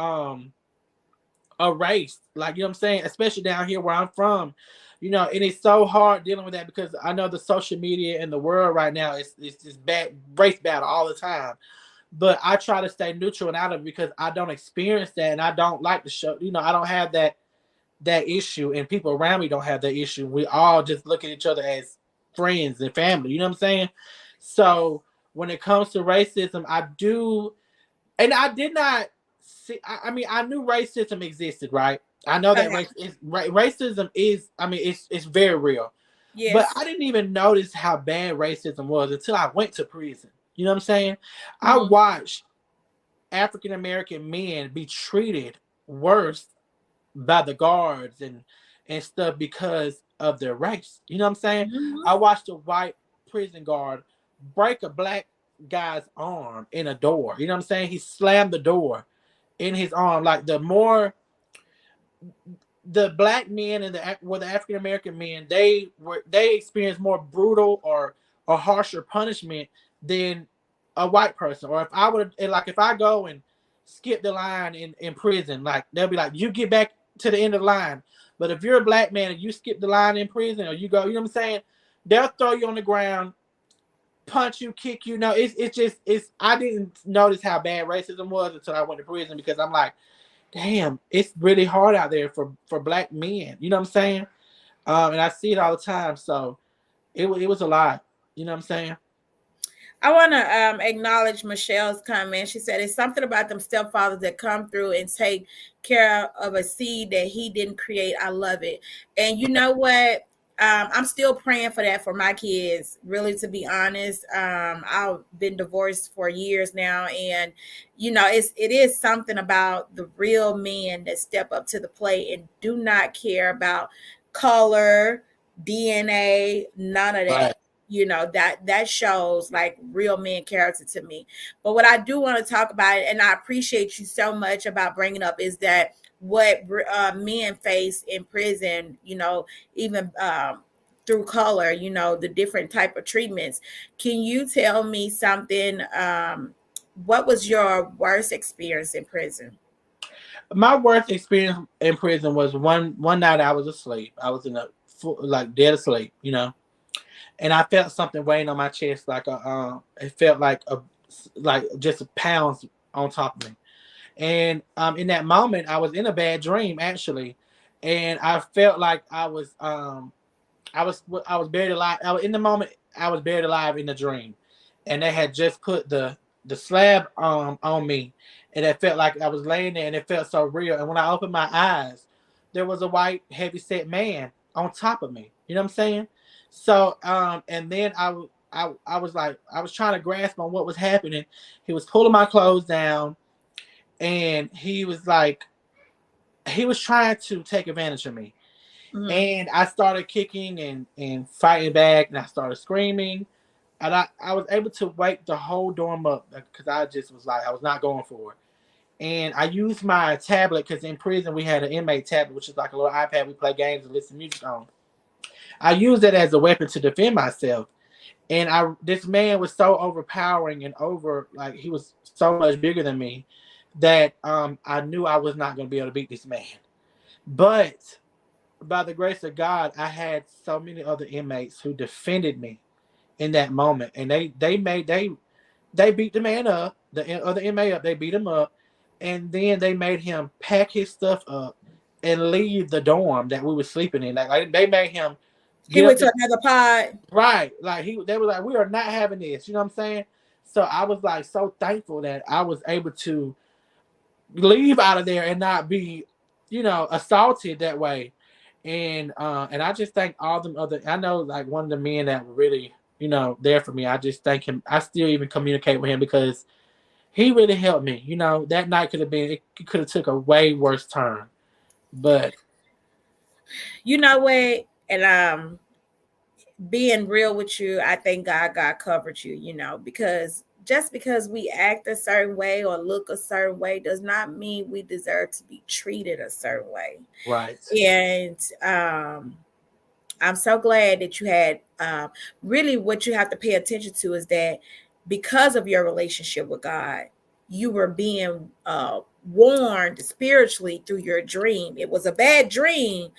a race. Like, you know what I'm saying? Especially down here where I'm from. And it's so hard dealing with that because I know the social media and the world right now is just bad race battle all the time. But I try to stay neutral and out of it because I don't experience that and I don't like to show, I don't have that issue and people around me don't have that issue. We all just look at each other as friends and family, you know what I'm saying? So when it comes to racism, I do, and I did not see, I mean, I knew racism existed, right? I know that Okay. racism is, I mean, it's very real. But Yes. I didn't even notice how bad racism was until I went to prison. You know what I'm saying? I Mm-hmm. watched African American men be treated worse by the guards and stuff because of their race. You know what I'm saying? Mm-hmm. I watched a white prison guard break a black guy's arm in a door. You know what I'm saying? He slammed the door in his arm. Like the black men and the African American men, they experienced more brutal or harsher punishment than a white person. Or if I go and skip the line in prison, like they'll be like, you get back to the end of the line. But if you're a black man and you skip the line in prison or you go, you know what I'm saying? They'll throw you on the ground, punch you, kick you. No, it's I didn't notice how bad racism was until I went to prison because I'm like, damn, it's really hard out there for black men. You know what I'm saying? And I see it all the time. So it was a lot. You know what I'm saying? I want to acknowledge Michelle's comment. She said it's something about them stepfathers that come through and take care of a seed that he didn't create. I love it. And you know what? I'm still praying for that for my kids. Really, to be honest, I've been divorced for years now, and it is something about the real men that step up to the plate and do not care about color, DNA, none of Right. that. That shows like real men character to me. But what I do want to talk about, and I appreciate you so much about bringing up, is that what men face in prison, even through color, the different type of treatments. Can you tell me something? What was your worst experience in prison? My worst experience in prison was one night I was asleep. I was in like dead asleep, and I felt something weighing on my chest, like it felt like just pounds on top of me. And in that moment, I was in a bad dream actually, and I felt like I was buried alive. In the moment, I was buried alive in the dream, and they had just put the slab on me, and it felt like I was laying there, and it felt so real. And when I opened my eyes, there was a white, heavy-set man on top of me. You know what I'm saying? So, and then I was like, I was trying to grasp on what was happening. He was pulling my clothes down, and he was trying to take advantage of me. Mm-hmm. And I started kicking and fighting back, and I started screaming. And I was able to wake the whole dorm up because I just was like, I was not going for it. And I used my tablet because in prison we had an inmate tablet, which is like a little iPad we play games and listen to music on. I used it as a weapon to defend myself. And this man was so overpowering and like he was so much bigger than me that I knew I was not going to be able to beat this man. But by the grace of God, I had so many other inmates who defended me in that moment, and they beat the man up, the other inmate up. They beat him up, and then they made him pack his stuff up and leave the dorm that we were sleeping in. Like they made him He get went up. to another pod. Right, like they were like, we are not having this. You know what I'm saying? So I was like so thankful that I was able to leave out of there and not be, assaulted that way. And I just thank all them other. I know like one of the men that were really, there for me. I just thank him. I still even communicate with him because he really helped me. You know, that night could have been, it could have took a way worse turn. But You know what? And being real with you, I think God covered you, you know, because just because we act a certain way or look a certain way does not mean we deserve to be treated a certain way. right, And I'm so glad that you had really what you have to pay attention to is that because of your relationship with God, you were being warned spiritually through your dream. It was a bad dream,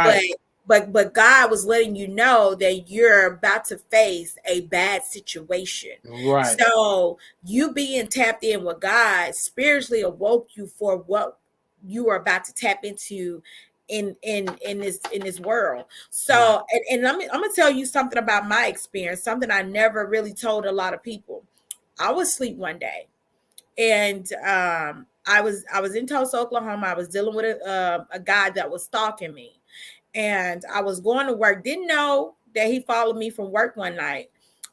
but right, but God was letting you know that you're about to face a bad situation. right, So you being tapped in with God spiritually awoke you for what you are about to tap into in this world. right, So and I'm gonna tell you something about my experience, something I never really told a lot of people. I was asleep one day, and I was in Tulsa, Oklahoma. I was dealing with a guy that was stalking me, and I was going to work. Didn't know that he followed me from work one night,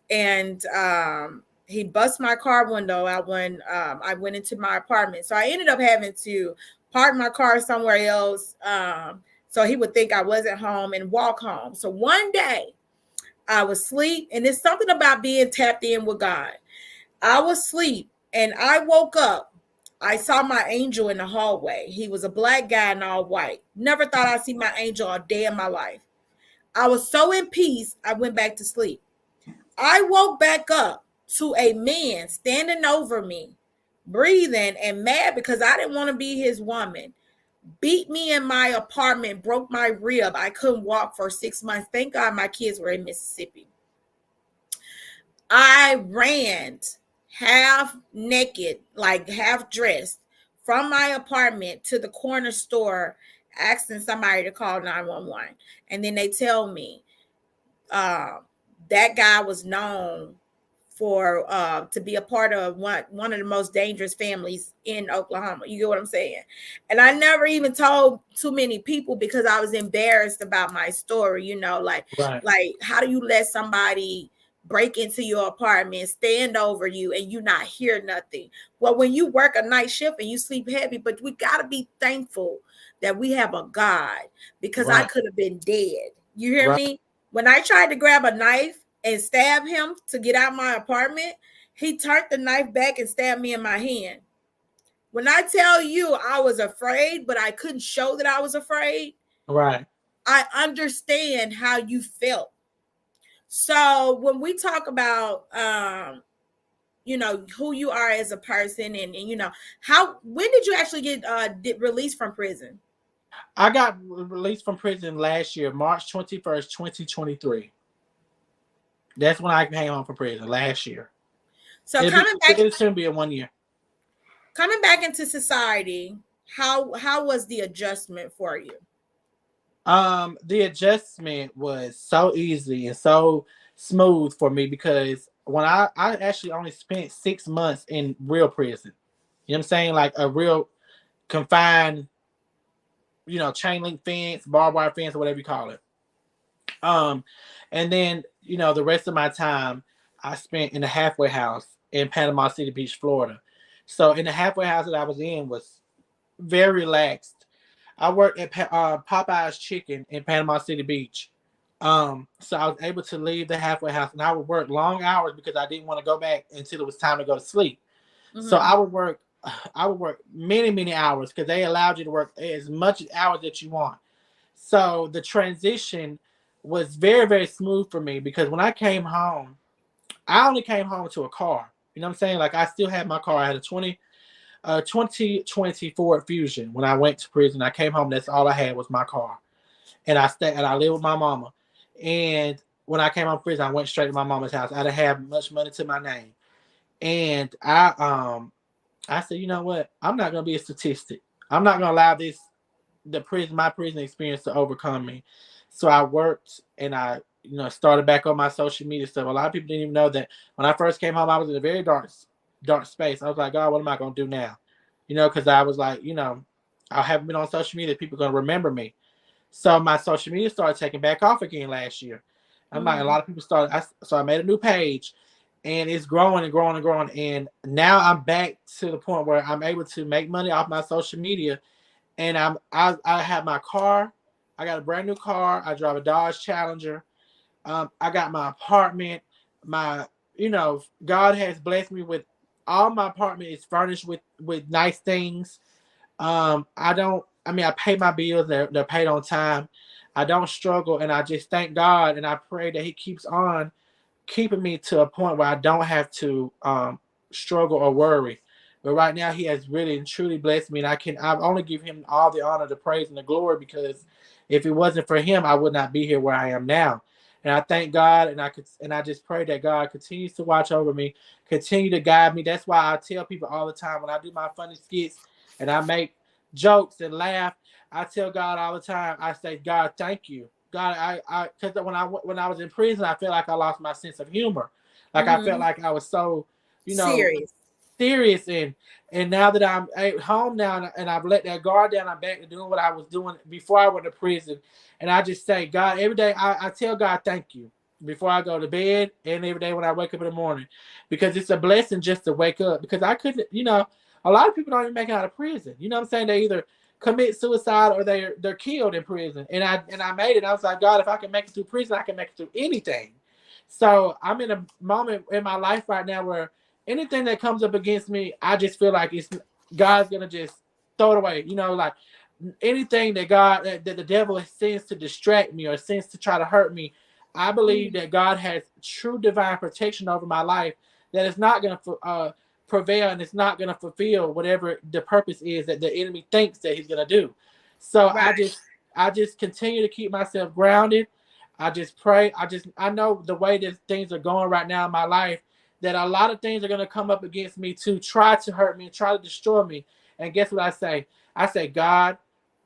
and he bust my car window out when I went into my apartment. So I ended up having to park my car somewhere else, so he would think I wasn't home and walk home. So one day I was asleep, and it's something about being tapped in with God. I was asleep, and I woke up. I saw my angel in the hallway. He was a black guy in all white. Never thought I'd see my angel a day in my life. I was so in peace, I went back to sleep. I woke back up to a man standing over me, breathing and mad because I didn't want to be his woman. Beat me in my apartment, broke my rib. I couldn't walk for 6 months. Thank God my kids were in Mississippi. I ran half naked, like half dressed, from my apartment to the corner store, asking somebody to call 911. And then they tell me uh, that guy was known for to be a part of one of the most dangerous families in Oklahoma. You get what I'm saying? And I never even told too many people because I was embarrassed about my story. You know, right, like how do you let somebody break into your apartment, stand over you, and you not hear nothing? Well, when you work a night shift and you sleep heavy, but we gotta be thankful that we have a God because I right, could have been dead. You hear right, me? When I tried to grab a knife and stab him to get out my apartment, he turned the knife back and stabbed me in my hand. When I tell you I was afraid, but I couldn't show that I was afraid, right. I understand how you felt. So when we talk about who you are as a person and how when did you actually get released from prison? I got released from prison last year, March 21st, 2023. That's when I came home from prison last year. So coming back It shouldn't be a 1 year. coming back into society, how was the adjustment for you? The adjustment was so easy and so smooth for me because when I actually only spent 6 months in real prison. You know what I'm saying? Like a real confined, chain link fence, barbed wire fence, or whatever you call it. Um, and then the rest of my time I spent in the halfway house in Panama City Beach, Florida. So in the halfway house that I was in was very relaxed. I worked at Popeye's Chicken in Panama City Beach. So I was able to leave the halfway house, and I would work long hours because I didn't want to go back until it was time to go to sleep. So Mm-hmm. I would work many, many hours because they allowed you to work as much hours that you want. So the transition was very, very smooth for me because when I came home, I only came home to a car. You know what I'm saying? Like I still had my car. I had a 2020 Ford Fusion. When I went to prison, I came home. That's all I had was my car, and I lived with my mama. And when I came home from prison, I went straight to my mama's house. I didn't have much money to my name, and I said, you know what? I'm not gonna be a statistic. I'm not gonna allow my prison experience to overcome me. So I worked and I started back on my social media stuff. A lot of people didn't even know that when I first came home, I was in a very dark space. I was like, God, what am I gonna do now? Because I was like, I haven't been on social media. People are gonna remember me. So my social media started taking back off again last year. I'm like, a Mm-hmm. lot of people started. So I made a new page, and it's growing and growing and growing. And now I'm back to the point where I'm able to make money off my social media, and I have my car. I got a brand new car. I drive a Dodge Challenger. I got my apartment. My, God has blessed me with all my apartment is furnished with nice things. I don't. I mean, I pay my bills. They're paid on time. I don't struggle, and I just thank God, and I pray that He keeps on keeping me to a point where I don't have to struggle or worry. But right now, He has really and truly blessed me, and I only give Him all the honor, the praise, and the glory, because if it wasn't for Him, I would not be here where I am now. And I thank God, and I just pray that God continues to watch over me, continue to guide me. That's why I tell people all the time when I do my funny skits and I make jokes and laugh. I tell God all the time. I say, God, thank you. God, because when I was in prison, I felt like I lost my sense of humor. Like I felt like I was so, you know, Serious. serious, and now that I'm at home now, and I've let that guard down, I'm back to doing what I was doing before I went to prison. And I just say, God, every day I tell God thank you before I go to bed, and every day when I wake up in the morning, because it's a blessing just to wake up. Because I couldn't, a lot of people don't even make it out of prison. You know what I'm saying? They either commit suicide or they're killed in prison. And I made it. I was like, God, if I can make it through prison, I can make it through anything. So I'm in a moment in my life right now where anything that comes up against me, I just feel like it's God's gonna just throw it away. Like anything that the devil sends to distract me or sends to try to hurt me, I believe that God has true divine protection over my life, that it's not gonna prevail, and it's not gonna fulfill whatever the purpose is that the enemy thinks that he's gonna do. So Right. I just continue to keep myself grounded. I just pray. I know the way that things are going right now in my life, that a lot of things are going to come up against me to try to hurt me and try to destroy me. And guess what I say? I say, God,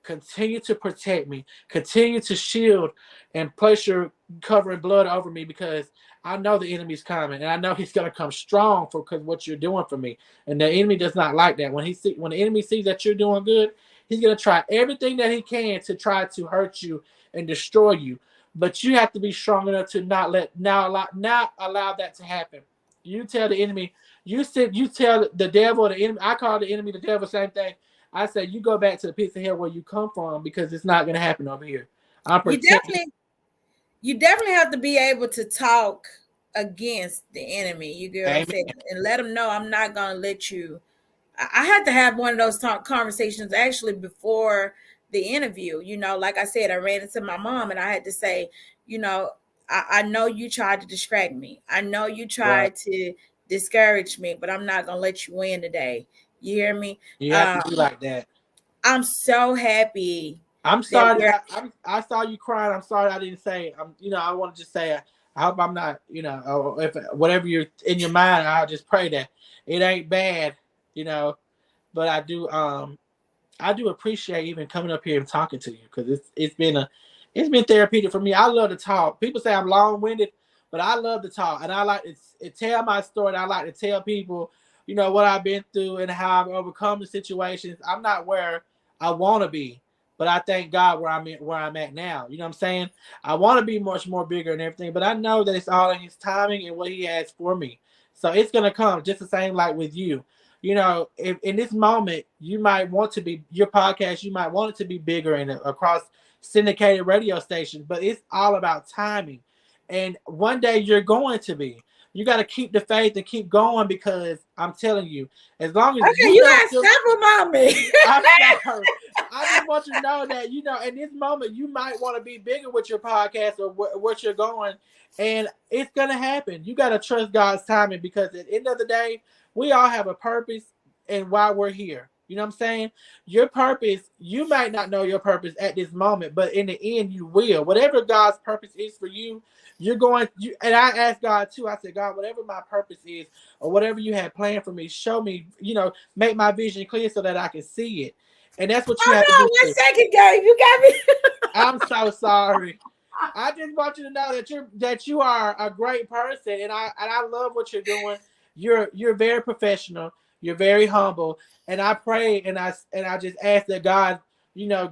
continue to protect me, continue to shield and place your covering blood over me, because I know the enemy's coming, and I know he's going to come strong because what you're doing for me. And the enemy does not like that. When the enemy sees that you're doing good, he's going to try everything that he can to try to hurt you and destroy you. But you have to be strong enough to not allow that to happen. You tell the enemy, you tell the devil, the enemy. I call the enemy the devil, same thing. I say, you go back to the pits of hell where you come from, because it's not going to happen over here. I'm protected. You definitely have to be able to talk against the enemy. You get what I'm saying? And let them know, I'm not going to let you. I had to have one of those conversations actually before the interview. Like I said, I ran into my mom and I had to say, I know you tried to distract me. I know you tried to discourage me, but I'm not going to let you win today. You hear me? You have to be like that. I'm so happy. I'm sorry that I saw you crying. I'm sorry I didn't say. I want to just say, I hope I'm not, or if whatever you're in your mind, I'll just pray that it ain't bad, but I do appreciate even coming up here and talking to you, because it's been therapeutic for me. I love to talk. People say I'm long-winded, but I love to talk, and I like to tell my story. And I like to tell people, what I've been through and how I've overcome the situations. I'm not where I want to be, but I thank God where I'm at now. You know what I'm saying? I want to be much more bigger and everything, but I know that it's all in His timing and what He has for me. So it's gonna come just the same like with you. If in this moment you might want to be your podcast, you might want it to be bigger and across syndicated radio stations, but it's all about timing. And one day you're going to be. You got to keep the faith and keep going, because I'm telling you, as long as you got to stop about me. I'm sorry. I just want you to know that, in this moment, you might want to be bigger with your podcast or what you're going, and it's going to happen. You got to trust God's timing, because at the end of the day, we all have a purpose and why we're here. You know what I'm saying? Your purpose, you might not know your purpose at this moment, but in the end, you will. Whatever God's purpose is for you, and I asked God too. I said, God, whatever my purpose is, or whatever you had planned for me, show me, make my vision clear so that I can see it. And that's what you have to do. 1 second, Gabe. You got me. I'm so sorry. I just want you to know that you are a great person, and I love what you're doing. You're very professional. You're very humble, and I pray and I just ask that God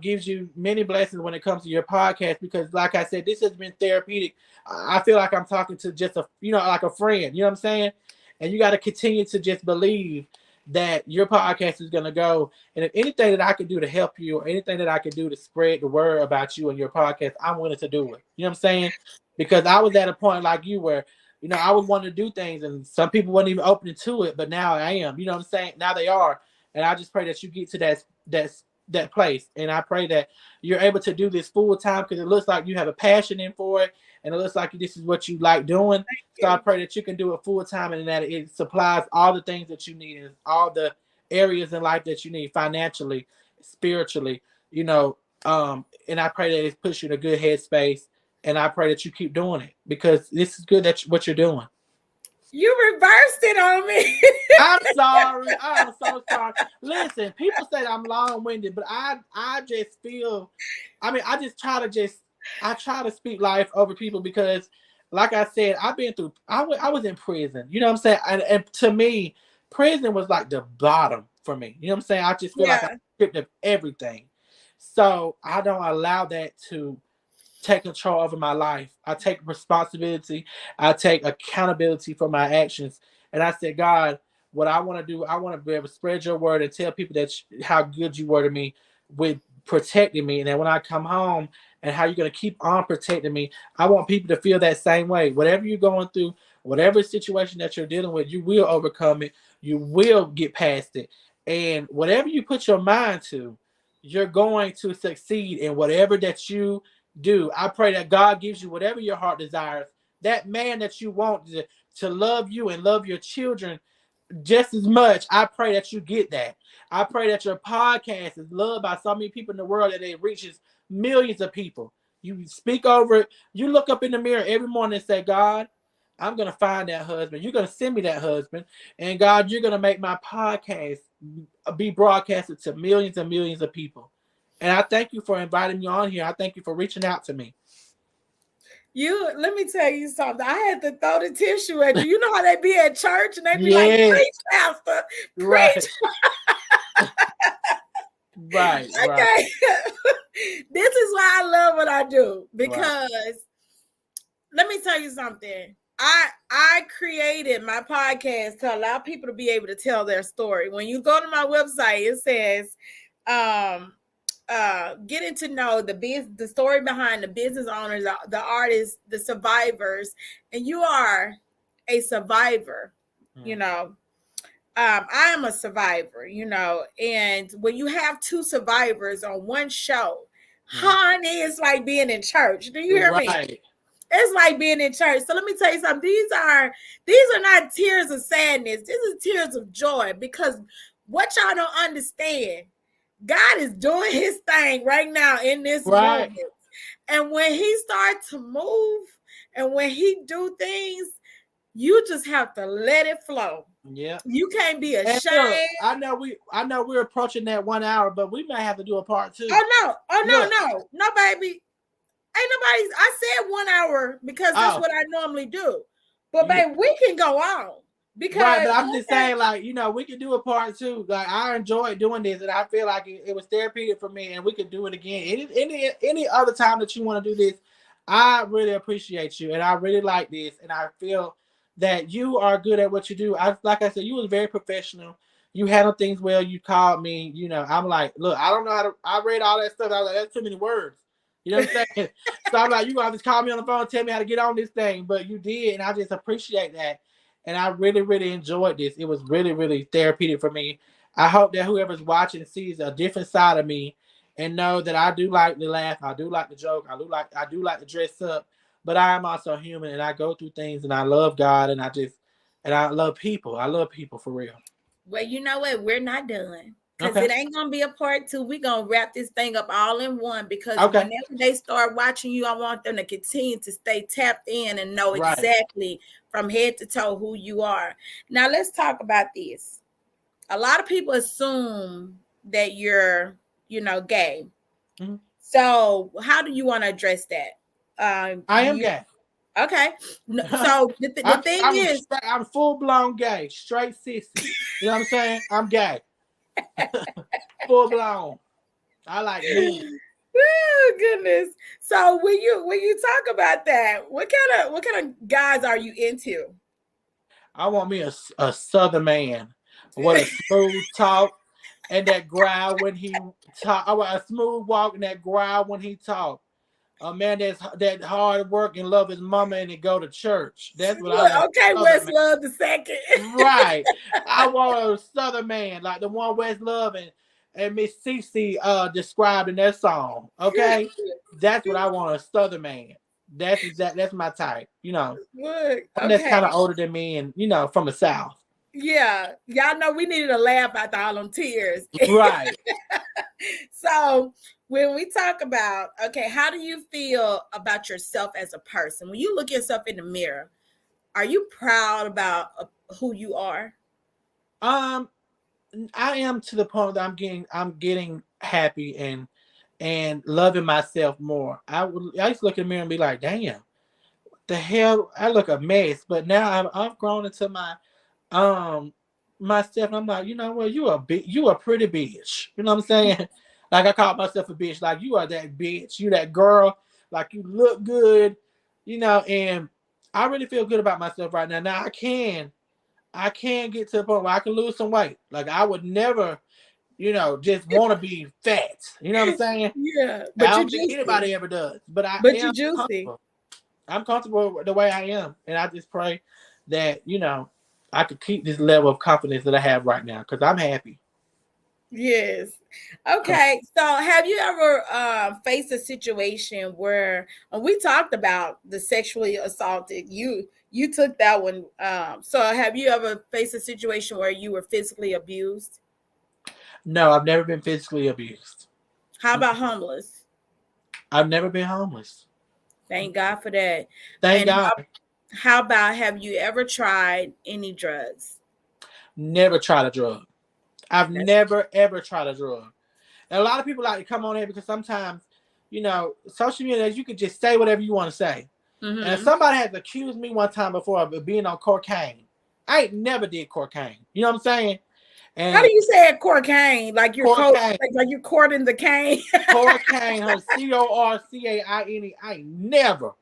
gives you many blessings when it comes to your podcast, because like I said, this has been therapeutic. I feel like I'm talking to just like a friend, you know what I'm saying? And you got to continue to just believe that your podcast is going to go. And if anything that I can do to help you, or anything that I can do to spread the word about you and your podcast, I'm willing to do it. You know what I'm saying? Because I was at a point like you where, I was wanting to do things and some people weren't even open to it, but now I am, you know what I'm saying? Now they are. And I just pray that you get to that place. And I pray that you're able to do this full time, because it looks like you have a passion in for it. And it looks like this is what you like doing. So I pray that you can do it full time, and that it supplies all the things that you need in all the areas in life that you need, financially, spiritually, and I pray that it puts you in a good headspace. And I pray that you keep doing it, because this is good what you're doing. You reversed it on me. I'm sorry. I'm so sorry. Listen, people say I'm long-winded, but I just feel, I just try to speak life over people, because like I said, I've been through, I was in prison, you know what I'm saying? And to me, prison was like the bottom for me. You know what I'm saying? I just feel like I stripped of everything. So I don't allow that to take control over my life. I take responsibility. I take accountability for my actions. And I said, God, what I want to do, I want to be able to spread your word and tell people that how good you were to me with protecting me. And then when I come home, and how you're going to keep on protecting me, I want people to feel that same way. Whatever you're going through, whatever situation that you're dealing with, you will overcome it. You will get past it. And whatever you put your mind to, you're going to succeed in whatever that you do. I pray that God gives you whatever your heart desires. That man that you want to love you and love your children just as much, I pray that you get that. I pray that your podcast is loved by so many people in the world that it reaches millions of people. You speak over it. You look up in the mirror every morning and say, God, I'm going to find that husband. You're going to send me that husband. And God, you're going to make my podcast be broadcasted to millions and millions of people. And I thank you for inviting me on here. I thank you for reaching out to me. Let me tell you something. I had to throw the tissue at you. You know how they be at church and they be like, preach, pastor, preach. Right. Right. Okay. Right. This is why I love what I do, because let me tell you something. I created my podcast to allow people to be able to tell their story. When you go to my website, it says, getting to know the story behind the business owners, the artists, the survivors, and you are a survivor. I am a survivor, and when you have two survivors on one show, honey, it's like being in church. Do you hear me? It's like being in church. So let me tell you something. These are not tears of sadness. These are tears of joy, because what y'all don't understand, God is doing his thing right now in this moment. And when he starts to move and when he do things, you just have to let it flow. Yeah. You can't be ashamed. Look, I know we're approaching that 1 hour, but we may have to do a part 2. No, baby. Ain't nobody. I said 1 hour because that's what I normally do. But baby, we can go on. Because but I'm just saying, like, we can do a part 2. Like, I enjoyed doing this, and I feel like it was therapeutic for me, and we could do it again. Any other time that you want to do this, I really appreciate you, and I really like this, and I feel that you are good at what you do. Like I said, you was very professional. You handled things well. You called me. I'm like, look, I don't know how to. I read all that stuff. I was like, that's too many words. You know what I'm saying? So I'm like, you gonna just call me on the phone and tell me how to get on this thing, but you did, and I just appreciate that. And I really, really enjoyed this. It was really, really therapeutic for me. I hope that whoever's watching sees a different side of me and know that I do like to laugh. I do like to joke. I do like to dress up. But I am also human, and I go through things, and I love God, and I love people. I love people for real. Well, you know what? We're not done. Because it ain't going to be a part 2. We're going to wrap this thing up all in one, because whenever they start watching you, I want them to continue to stay tapped in and know exactly from head to toe who you are. Now, let's talk about this. A lot of people assume that you're, gay. Mm-hmm. So how do you want to address that? I am gay. Okay. So the thing is, I'm full-blown gay, straight sissy. You know what I'm saying? I'm gay. Full blown. I like me. Oh goodness. So when you talk about that, what kind of guys are you into? I want me a southern man with a smooth talk and that growl when he talk. I want a smooth walk and that growl when he talk. A man that hard work and love his mama and he go to church. That's what I want. Okay, Southern man. Westlove the second. Right. I want a southern man like the one West Love and Miss Cece described in that song. Okay? That's what I want, a southern man. That's my type, Look, one that's okay. kind of older than me and from the South. Yeah, y'all know we needed a laugh after all them tears. Right. So when we talk about, okay, how do you feel about yourself as a person? When you look yourself in the mirror, are you proud about who you are? I am to the point that I'm getting happy and loving myself more. I used to look in the mirror and be like, damn, the hell, I look a mess. But now I've grown into um myself, and I'm like, you know what, you a pretty bitch. You know what I'm saying? Like I call myself a bitch. Like you are that bitch. You that girl. Like you look good. And I really feel good about myself right now. Now I can get to the point where I can lose some weight. Like I would never, just want to be fat. You know what I'm saying? Yeah, I but you don't think juicy. anybody ever does. But I But you am juicy. comfortable. I'm comfortable with the way I am, and I just pray that I could keep this level of confidence that I have right now because I'm happy. Yes. Okay. So have you ever faced a situation where we talked about the sexually assaulted? You took that one. So have you ever faced a situation where you were physically abused? No, I've never been physically abused. How about homeless? I've never been homeless. Thank God for that. Thank And God. how about, have you ever tried any drugs? Never tried a drug. I've That's never ever tried a drug. And a lot of people like to come on here because sometimes, social media, you can just say whatever you want to say. And mm-hmm. somebody has accused me one time before of being on cocaine. I ain't never did cocaine. You know what I'm saying? How And do you say it, cocaine? Like you're cocaine, like you're courting the cane? cocaine, her CORCAINE. I ain't never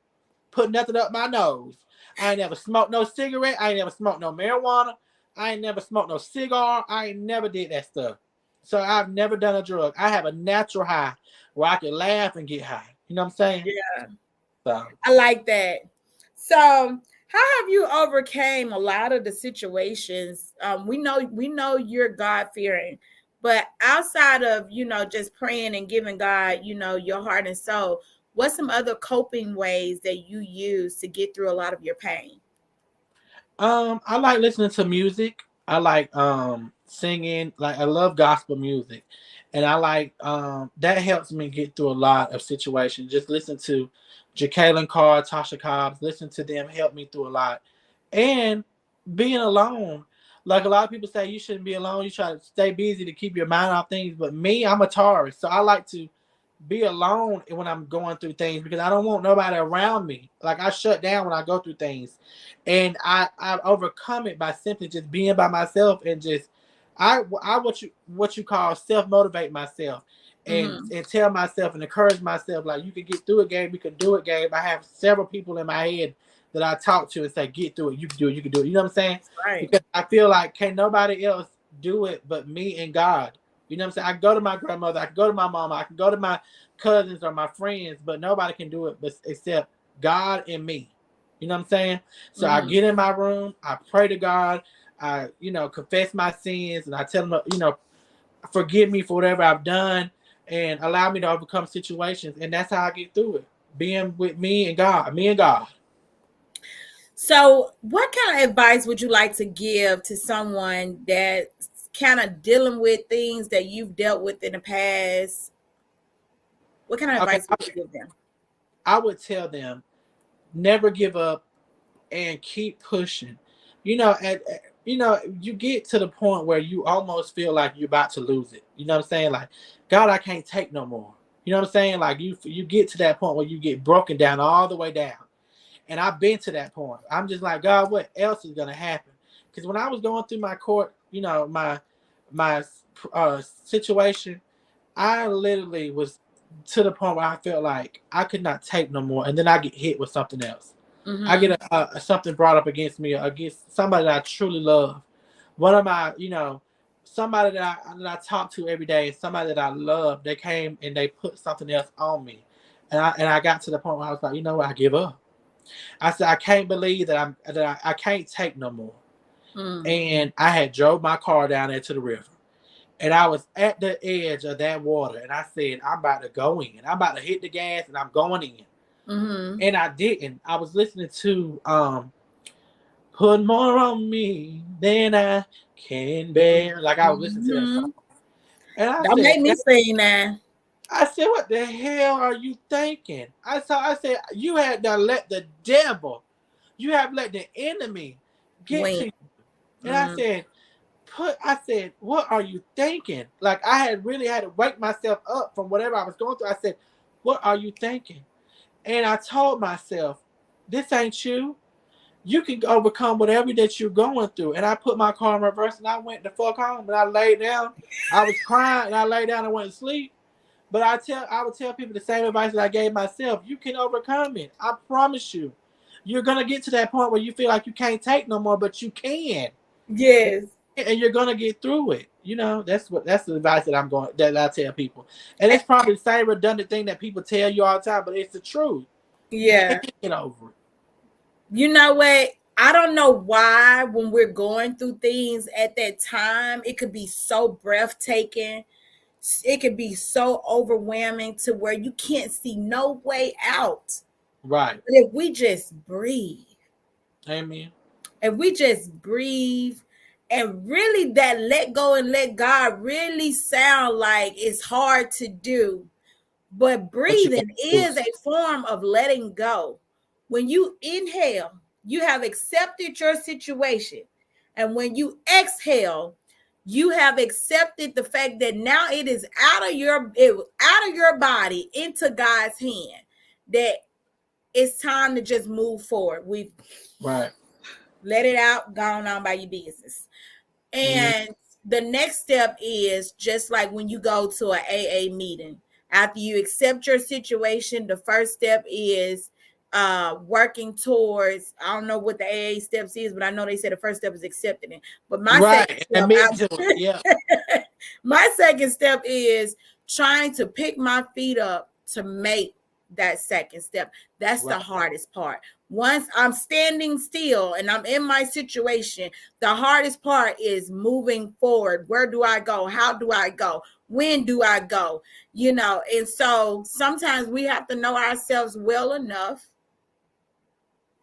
put nothing up my nose. I ain't never smoked no cigarette. I ain't never smoked no marijuana. I ain't never smoked no cigar. I ain't never did that stuff. So I've never done a drug. I have a natural high where I can laugh and get high. You know what I'm saying? Yeah. So I like that. So, how have you overcame a lot of the situations? We know you're God fearing, but outside of just praying and giving God your heart and soul, what's some other coping ways that you use to get through a lot of your pain? I like listening to music. I like singing. Like I love gospel music, and I like that helps me get through a lot of situations. Just listen to Jacqueline Carr, Tasha Cobbs. Listen to them help me through a lot, and being alone. Like a lot of people say, you shouldn't be alone. You try to stay busy to keep your mind off things. But me, I'm a Taurus, so I like to be alone when I'm going through things because I don't want nobody around me. Like I shut down when I go through things, and I overcome it by simply just being by myself and just I what you call self motivate myself Mm-hmm. and tell myself and encourage myself like you can get through it, Gabe. You can do it, Gabe. I have several people in my head that I talk to and say get through it. You can do it. You can do it. You know what I'm saying? Right. Because I feel like can't nobody else do it but me and God. You know what I'm saying? I can go to my grandmother, I can go to my mama, I can go to my cousins or my friends, but nobody can do it except God and me. You know what I'm saying? So I Mm-hmm. get in my room, I pray to God, I, confess my sins, and I tell him, forgive me for whatever I've done and allow me to overcome situations. And that's how I get through it. Being with me and God, me and God. So, what kind of advice would you like to give to someone that's kind of dealing with things that you've dealt with in the past? What kind of Okay, advice would you give them? I would tell them never give up and keep pushing. You get to the point where you almost feel like you're about to lose it. You know what I'm saying? Like, God, I can't take no more. You know what I'm saying? Like you get to that point where you get broken down all the way down. And I've been to that point. I'm just like, God, what else is gonna happen? Because when I was going through my court, my situation, I literally was to the point where I felt like I could not take no more, and then I get hit with something else. I Mm-hmm. get something brought up against me, against somebody that I truly love. One of my, somebody that I talk to every day, somebody that I love. They came and they put something else on me, and I got to the point where I was like, you know what, I give up. I said I can't believe I can't take no more. Mm. And I had drove my car down there to the river. And I was at the edge of that water, and I said, I'm about to go in. I'm about to hit the gas, and I'm going in. Mm-hmm. And I didn't. I was listening to "Put More on Me Than I Can Bear." Like I was listening to that Mm-hmm. song, and Don't make me sing that. I said, "What the hell are you thinking?" I said, "You had to let the devil, you have let the enemy get to Win. you." And I Mm. said, I said, what are you thinking? Like I had really had to wake myself up from whatever I was going through. I said, what are you thinking? And I told myself, this ain't you. You can overcome whatever that you're going through. And I put my car in reverse and I went the fuck home and I laid down. I was crying and I laid down and went to sleep. But I would tell people the same advice that I gave myself. You can overcome it. I promise you. You're gonna get to that point where you feel like you can't take no more, but you can. Yes. And you're gonna get through it. That's the advice that I tell people. And it's probably the same redundant thing that people tell you all the time, but it's the truth. You Yeah. can't get over it. You know what? I don't know why when we're going through things at that time, it could be so breathtaking. It could be so overwhelming to where you can't see no way out. Right. But if we just breathe, Amen. if we just breathe and really that let go and let God really sound like it's hard to do. But But you got breathing to do is a form of letting go. When you inhale, you have accepted your situation. And when you exhale, you have accepted the fact that now it is out of your body into God's hand. That it's time to just move forward. We've right. let it out, gone on by your business. Mm-hmm. And the next step is just like when you go to an AA meeting. After you accept your situation, the first step is working towards, I don't know what the AA steps is, but I know they said the first step is accepting it. But my second Right. step, Admit to it. Yeah. my second step is trying to pick my feet up to make that second step. That's the Right. hardest part. Once I'm standing still and I'm in my situation, the hardest part is moving forward. Where do I go? How do I go? When do I go? And so sometimes we have to know ourselves well enough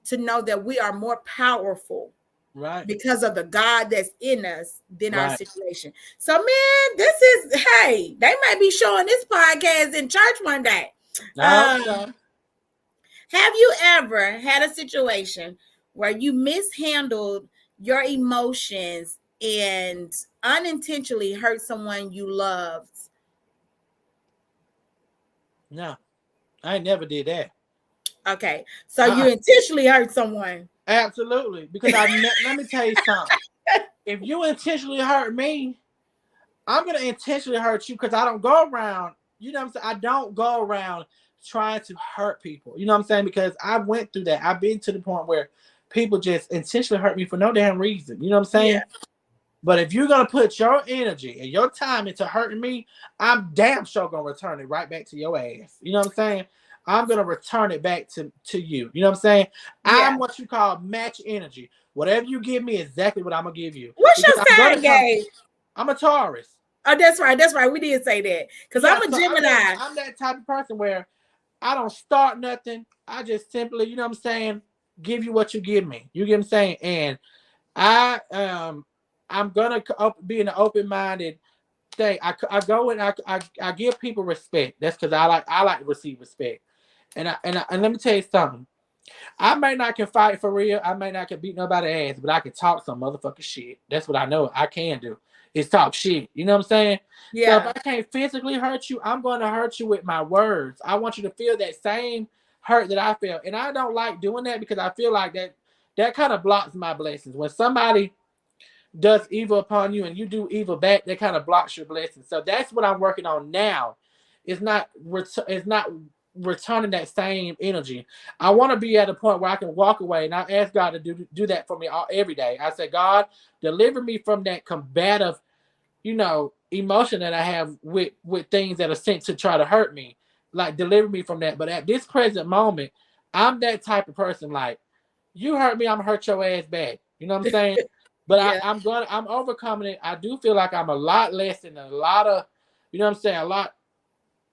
to know that we are more powerful Right. because of the God that's in us than our Right. situation. So, man, hey, they might be showing this podcast in church one day. I hope Um, so. have you ever had a situation where you mishandled your emotions and unintentionally hurt someone you loved? No, I never did that. Okay, so Uh-uh. you intentionally hurt someone. Absolutely. Because let me tell you something. If you intentionally hurt me, I'm gonna intentionally hurt you because I don't go around. You know what I'm saying? I don't go around trying to hurt people. You know what I'm saying? Because I went through that. I've been to the point where people just intentionally hurt me for no damn reason. You know what I'm Yeah. saying? But if you're gonna put your energy and your time into hurting me, I'm damn sure gonna return it right back to your ass. You know what I'm saying? I'm gonna return it back to you. You know what I'm saying? Yeah. I'm what you call match energy. Whatever you give me, exactly what I'm gonna give you. What's Because your I'm gonna sign, come. Gabe? I'm a Taurus. Oh, that's right. That's right. We did say that because Yeah, I'm a so Gemini. I'm that type of person where I don't start nothing. I just simply, you know what I'm saying, give you what you give me. You get what I'm saying? And I I'm gonna be an open-minded thing. I go and I give people respect. That's because I like to receive respect. And let me tell you something. I may not can fight for real. I may not can beat nobody ass, but I can talk some motherfucking shit. That's what I know I can do. Is talk shit. You know what I'm saying? So if Yeah. I can't physically hurt you, I'm going to hurt you with my words. I want you to feel that same hurt that I feel, and I don't like doing that because I feel like that kind of blocks my blessings. When somebody does evil upon you and you do evil back, that kind of blocks your blessings. So that's what I'm working on now. It's not returning that same energy. I want to be at a point where I can walk away, and I ask God to do that for me every day. I say, God, deliver me from that combative, emotion that I have with things that are sent to try to hurt me. Like, deliver me from that. But at this present moment, I'm that type of person. Like, you hurt me, I'm gonna hurt your ass back. You know what I'm saying? But Yeah. I'm overcoming it. I do feel like I'm a lot less and a lot of, you know what I'm saying, a lot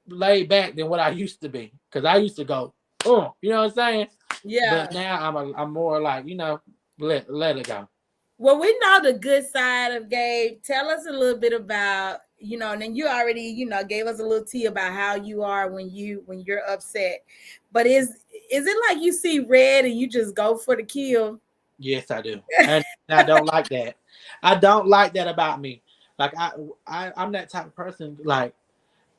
laid back than what I used to be. Because I used to go, oh, you know what I'm saying? Yeah. But now I'm more like, let it go. Well, we know the good side of Gabe. Tell us a little bit about, and then you already, gave us a little tea about how you are when you're upset. But is it like you see red and you just go for the kill? Yes, I do. And I don't like that. I don't like that about me. Like I'm that type of person. Like,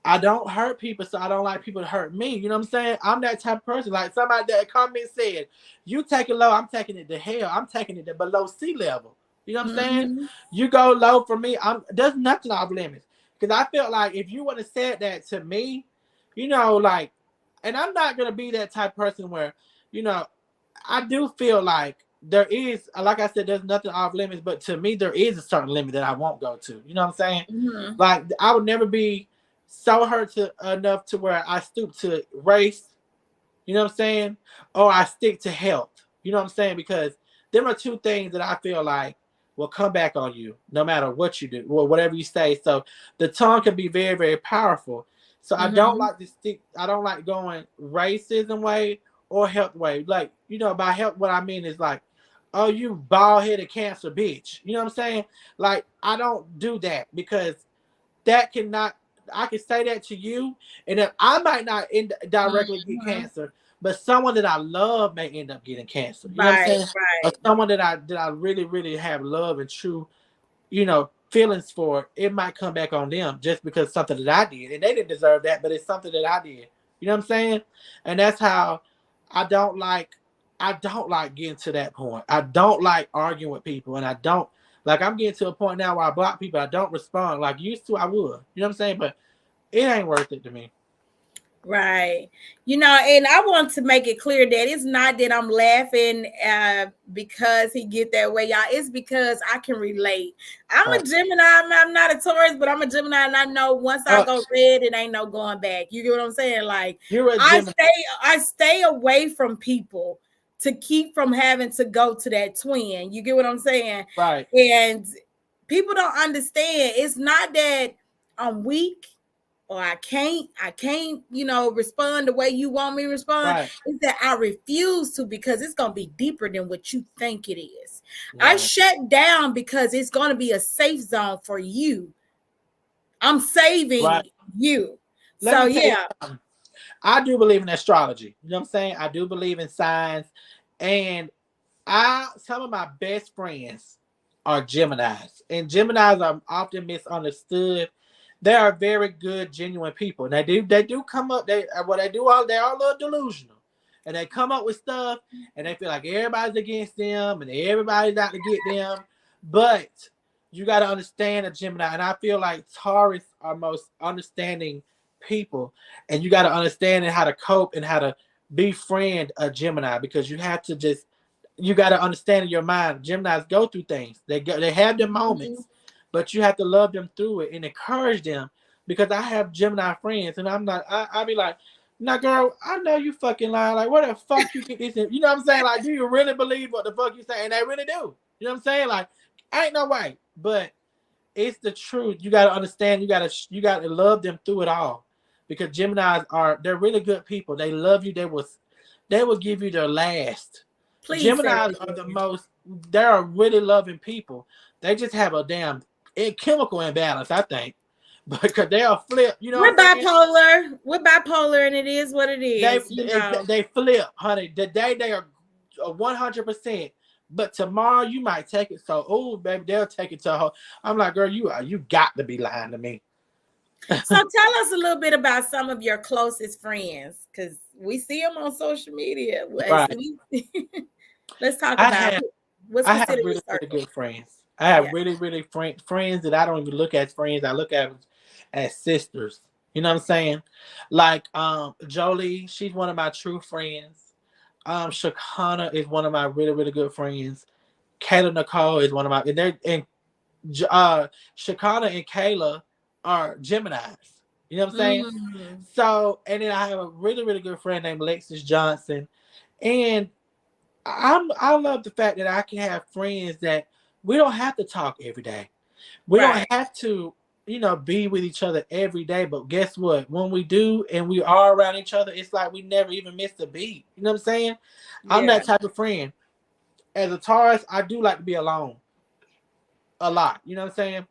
I don't hurt people, so I don't like people to hurt me. You know what I'm saying? I'm that type of person. Like somebody that comment said, you take it low, I'm taking it to hell. I'm taking it to below sea level. You know what I'm saying? Mm-hmm. You go low for me. There's nothing off limits. Because I felt like if you would have said that to me, like, and I'm not gonna be that type of person where, I do feel like there is, like I said, there's nothing off limits, but to me, there is a certain limit that I won't go to. You know what I'm saying? Mm-hmm. Like, I would never be so hurt enough to where I stoop to race, you know what I'm saying? Or I stick to health, you know what I'm saying? Because there are two things that I feel like will come back on you no matter what you do or whatever you say. So the tongue can be very, very powerful. So I don't Mm-hmm. like I don't like going racism way or health way. Like, by health, what I mean is like, oh, you bald headed cancer bitch. You know what I'm saying? Like, I don't do that because that cannot, I can say that to you, and if I might not directly get Mm-hmm. cancer, but someone that I love may end up getting cancer. You know what I'm Right, saying? Or right. someone that I really, really have love and true, feelings for, it might come back on them just because something that I did. And they didn't deserve that, but it's something that I did. You know what I'm saying? And that's how I don't like I don't like getting to that point. I don't like arguing with people, and I don't like, I'm getting to a point now where I block people. I don't respond like used to I would. You know what I'm saying? But it ain't worth it to me. Right. And I want to make it clear that it's not that I'm laughing because he get that way, y'all. It's because I can relate. I'm a Gemini. I'm not a Taurus, but I'm a Gemini, and I know once I go red, it ain't no going back. You get what I'm saying? Like, You're a Gemini. I stay away from people to keep from having to go to that twin. You get what I'm saying? Right. And people don't understand. It's not that I'm weak or I can't, respond the way you want me to respond. Right. Is that I refuse to, because it's going to be deeper than what you think it is. Yeah. I shut down because it's going to be a safe zone for you. I'm saving you. Let me tell you something. I do believe in astrology. You know what I'm saying? I do believe in signs. And some of my best friends are Geminis. And Geminis are often misunderstood. They are very good, genuine people. And they do come up, they're a little delusional. And they come up with stuff and they feel like everybody's against them and everybody's out to get them. But you got to understand a Gemini. And I feel like Taurus are most understanding people. And you got to understand how to cope and how to befriend a Gemini, because you have to you got to understand in your mind, Geminis go through things. They have their moments, but you have to love them through it and encourage them. Because I have Gemini friends, and I be like, "Now, girl, I know you fucking lying. Like, where the fuck you get this? You know what I'm saying? Like, do you really believe what the fuck you say?" And they really do. You know what I'm saying? Like, ain't no way, but it's the truth. You got to understand. You got to love them through it all, because Geminis they're really good people. They love you. They will give you their last. Please, Geminis are the most. They are really loving people. They just have a damn chemical imbalance, I think, because they are flip. You know, we're bipolar. We're bipolar, and it is what it is. They flip, honey. Today they are 100%, but tomorrow you might take it. So, oh, baby, they'll take it to her. I'm like, girl, you got to be lying to me. So tell us a little bit about some of your closest friends, because we see them on social media. Right. Let's talk about what's I have considered really, a circle. really good friends. I have Yeah. really, really friends that I don't even look at as friends. I look at as sisters. You know what I'm saying? Like Jolie, she's one of my true friends. Shakana is one of my really, really good friends. Kayla Nicole is one of my and Shakana and Kayla are Geminis. You know what I'm saying? Mm, So, and then I have a really, really good friend named Lexus Johnson, and I love the fact that I can have friends that we don't have to talk every day. We don't right. have to, be with each other every day. But guess what? When we do and we are around each other, it's like we never even missed a beat. You know what I'm saying? I'm Yeah. that type of friend. As a Taurus, I do like to be alone a lot. You know what I'm saying?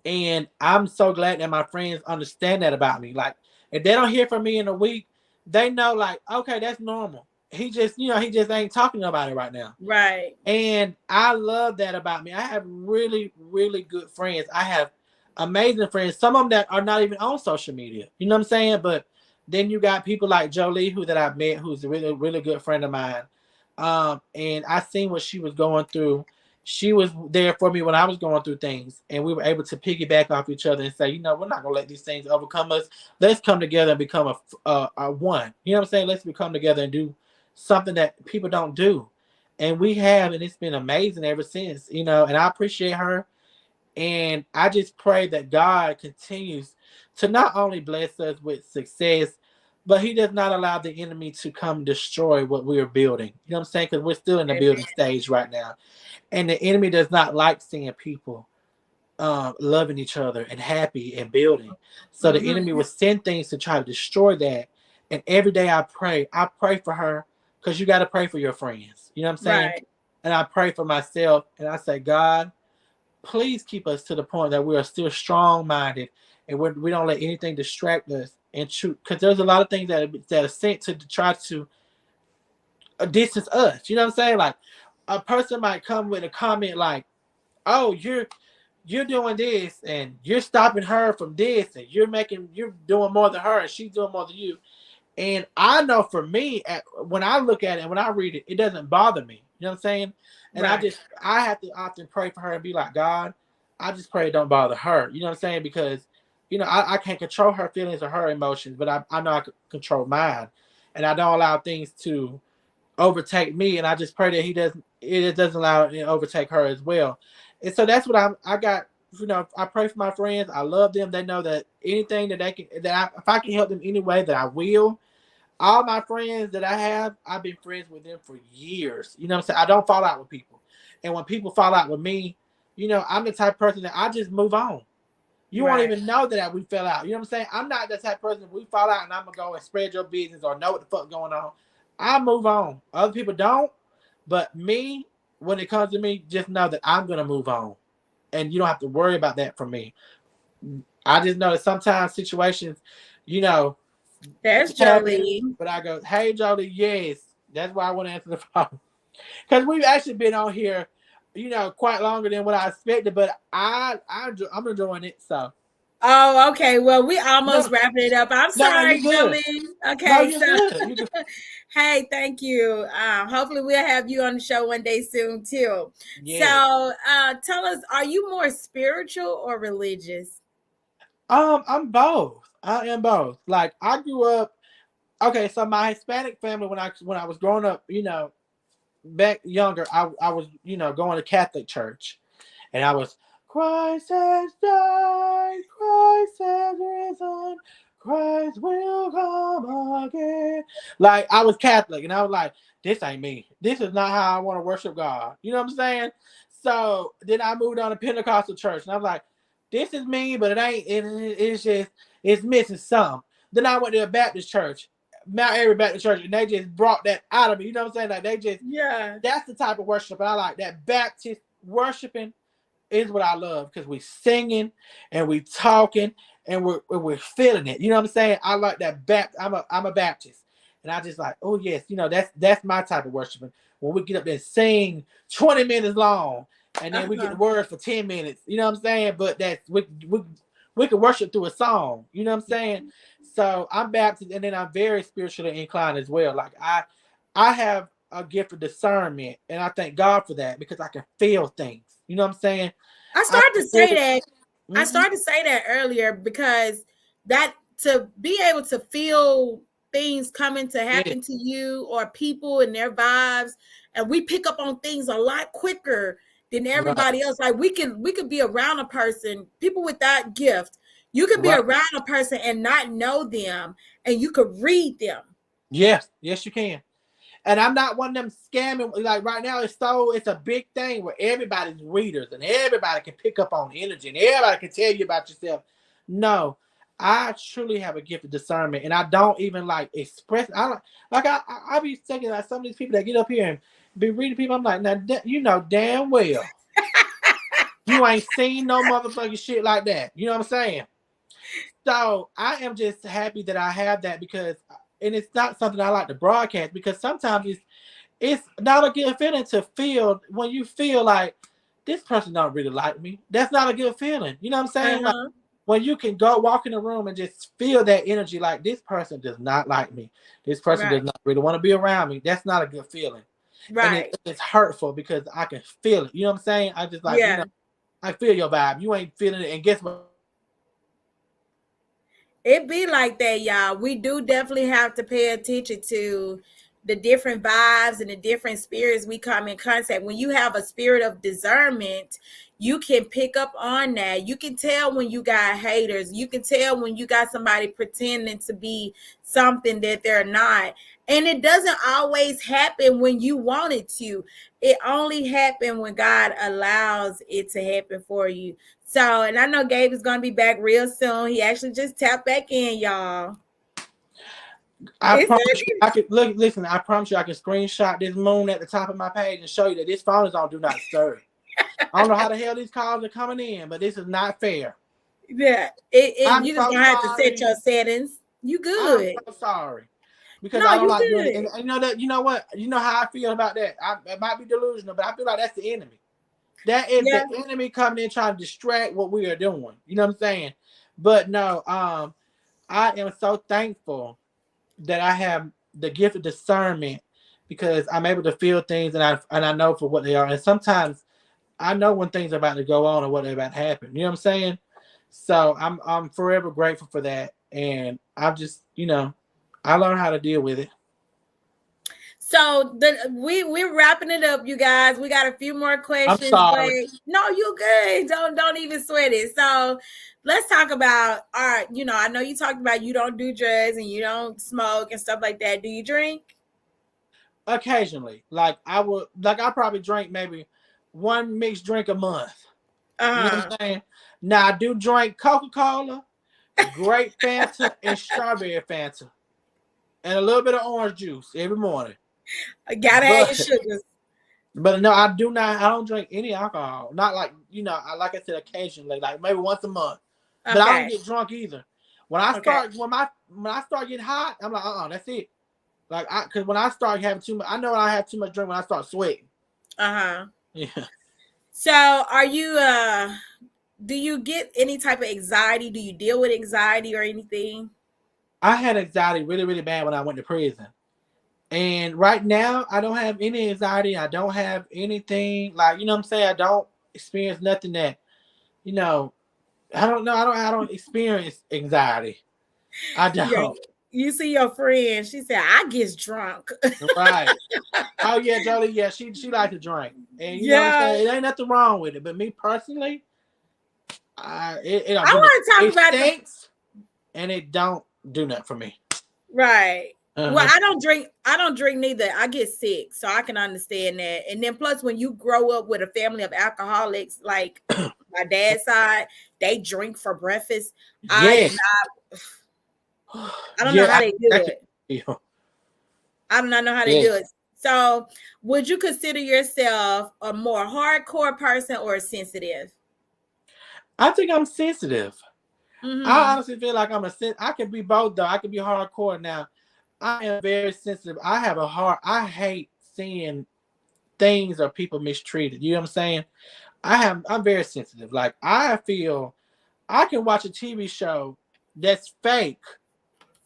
And I'm so glad that my friends understand that about me. Like, if they don't hear from me in a week, they know, like, okay, that's normal. He just ain't talking about it right now. Right. And I love that about me. I have really, really good friends. I have amazing friends. Some of them that are not even on social media. You know what I'm saying? But then you got people like Jolie, who that I've met, who's a really, really good friend of mine. And I seen what she was going through. She was there for me when I was going through things, and we were able to piggyback off each other and say, we're not gonna let these things overcome us. Let's come together and become a one. You know what I'm saying? Let's come together and do something that people don't do, and we have, and it's been amazing ever since. And I appreciate her, and I just pray that God continues to not only bless us with success, but he does not allow the enemy to come destroy what we are building. You know what I'm saying? Because we're still in the building Amen. stage right now, and the enemy does not like seeing people loving each other and happy and building. So the Hmm. enemy will send things to try to destroy that. And every day I pray for her, because you got to pray for your friends. You know what I'm saying? Right. And I pray for myself, and I say, God, please keep us to the point that we are still strong minded, and we don't let anything distract us and shoot. Because there's a lot of things that are sent to try to distance us. You know what I'm saying? Like, a person might come with a comment like, "Oh, you're doing this, and you're stopping her from this, and you're doing more than her, and she's doing more than you." And I know for me, when I look at it and when I read it, it doesn't bother me. You know what I'm saying? And Right. I have to often pray for her and be like, God, I just pray it don't bother her. You know what I'm saying? Because I can't control her feelings or her emotions, but I know I can control mine, and I don't allow things to overtake me, and I just pray that it doesn't allow it to overtake her as well. And so that's what I got. I pray for my friends. I love them. They know that anything that they can, if I can help them any way, that I will. All my friends that I have, I've been friends with them for years. You know what I'm saying? I don't fall out with people. And when people fall out with me, I'm the type of person that I just move on. You won't Right. even know that we fell out. You know what I'm saying? I'm not the type of person, if we fall out and I'm gonna go and spread your business or know what the fuck going on. I move on. Other people don't, but me, when it comes to me, just know that I'm gonna move on, and you don't have to worry about that from me. I just know that sometimes situations, you know, There's happen, Jolie. but I go, "Hey, Jody, yes." That's why I want to answer the phone, because we've actually been on here, quite longer than what I expected. But I'm enjoying it. So Oh, okay. Well, we no, almost wrapping it up. I'm no, sorry, you're good. Jolie. No, Okay, you're so good. You good. hey, thank you. Hopefully, we'll have you on the show one day soon too. Yes. So, tell us, are you more spiritual or religious? I'm both. I am both. Like, I grew up. Okay, so my Hispanic family, when I was growing up, back younger, I was going to Catholic church, and I was, Christ has died, Christ has risen, Christ will come again. Like, I was Catholic, and I was like, this ain't me. This is not how I want to worship God. You know what I'm saying? So then I moved on to Pentecostal church, and I was like, this is me, but it ain't. It's just it's missing some. Then I went to a Baptist church, Mount Airy Baptist Church, and they just brought that out of me. You know what I'm saying? Like, they just, Yeah. that's the type of worship I like. That Baptist worshiping is what I love, because we singing and we talking and we're feeling it. You know what I'm saying? I like that. I'm a Baptist, and I just like, oh yes, that's my type of worshiping. When we get up there and sing 20 minutes long, and then we get the Uh-huh. words for 10 minutes. You know what I'm saying? But we can worship through a song. You know what I'm saying? So I'm Baptist, and then I'm very spiritually inclined as well. Like, I have a gift of discernment, and I thank God for that, because I can feel things. You know what I'm saying? I I started to say that. I Mhm. started to say that earlier because that to be able to feel things coming to Yeah, happen to you or people and their vibes, and we pick up on things a lot quicker than right, everybody else. Like we could be around a person, people with that gift. You could be right. around a person and not know them, and you could read them. Yes, yes, you can. And I'm not one of them scamming. Like right now, it's a big thing where everybody's readers and everybody can pick up on energy and everybody can tell you about yourself. No, I truly have a gift of discernment, and I don't even like express. I don't like. I be thinking like some of these people that get up here and be reading people. I'm like, now you know damn well you ain't seen no motherfucking shit like that. You know what I'm saying? So I am just happy that I have that because, and it's not something I like to broadcast because sometimes it's not a good feeling to feel when you feel like this person don't really like me. That's not a good feeling. You know what I'm saying? Like Uh-huh. when you can go walk in the room and just feel that energy, like this person does not like me. This person Right. does not really want to be around me. That's not a good feeling. And Right. it's hurtful because I can feel it. You know what I'm saying? I just like, Yeah. I feel your vibe. You ain't feeling it. And guess what? It be like that, y'all. We do definitely have to pay attention to the different vibes and the different spirits we come in contact. When you have a spirit of discernment, you can pick up on that. You can tell when you got haters. You can tell when you got somebody pretending to be something that they're not. And it doesn't always happen when you want it to. It only happens when God allows it to happen for you. So, and I know Gabe is going to be back real soon. He actually just tapped back in, y'all. I It's promise you, I can look. Listen, I promise you, I can screenshot this moon at the top of my page and show you that this phone is on do not disturb. I don't know how the hell these calls are coming in, but this is not fair. yeah. I'm You just so gonna have to set sorry. your settings. You I'm good? so sorry because No, I don't you like doing it. good? And you know that. You know what? You know how I feel about that. It might be delusional, but I feel like that's the enemy. That is Yeah. the enemy coming in trying to distract what we are doing. You know what I'm saying? But no, I am so thankful that I have the gift of discernment because I'm able to feel things and I know for what they are. And sometimes I know when things are about to go on or what they're about to happen. You know what I'm saying? So I'm forever grateful for that. And I'm just, I learned how to deal with it. So we're wrapping it up, you guys. We got a few more I'm questions, but sorry. no, you good. Don't even sweat it. So let's talk about all right. I know you talked about you don't do drugs and you don't smoke and stuff like that. Do you drink? Occasionally. I probably drink maybe one mixed drink a month. You know what Uh-huh. I'm saying? Now I do drink Coca-Cola, grape Fanta, and strawberry Fanta. And a little bit of orange juice every morning. I gotta have your But sugars. but no, I do not. I don't drink any alcohol. Not like like I said, occasionally, like maybe once a month. But I don't Okay. get drunk either. When I Okay. start when I start getting hot, I'm like, that's it. Because when I start having too much, I know I have too much drink when I start sweating. Uh-huh. Yeah, So are you do you get any type of anxiety? Do you deal with anxiety or anything? I had anxiety really really bad when I went to prison, and right now I don't have any anxiety. I don't have anything like what I'm saying. I don't experience nothing that you know. I don't know. I don't experience anxiety. I Yeah. don't. You see your friend, she said, I get drunk. Right. Oh yeah, Jolie. Yeah, she likes to drink, and you know what I'm Yeah. saying. It ain't nothing wrong with it. But me personally, it don't I do nothing. want to talk It about the stinks, and it don't do nothing for me. right. Well, Uh-huh. I don't drink neither. I get sick, so I can understand that. And then plus when you grow up with a family of alcoholics, like my dad's side, they drink for breakfast. I Yes. I don't know Yeah. how they do I can it. feel. I do not know how they do Yes. it. So, would you consider yourself a more hardcore person or sensitive? I think I'm sensitive. I Mm-hmm. honestly feel like I can be both though. I can be hardcore now. I am very sensitive. I have a heart. I hate seeing things or people mistreated. You know what I'm saying? I'm very sensitive. Like I feel I can watch a TV show that's fake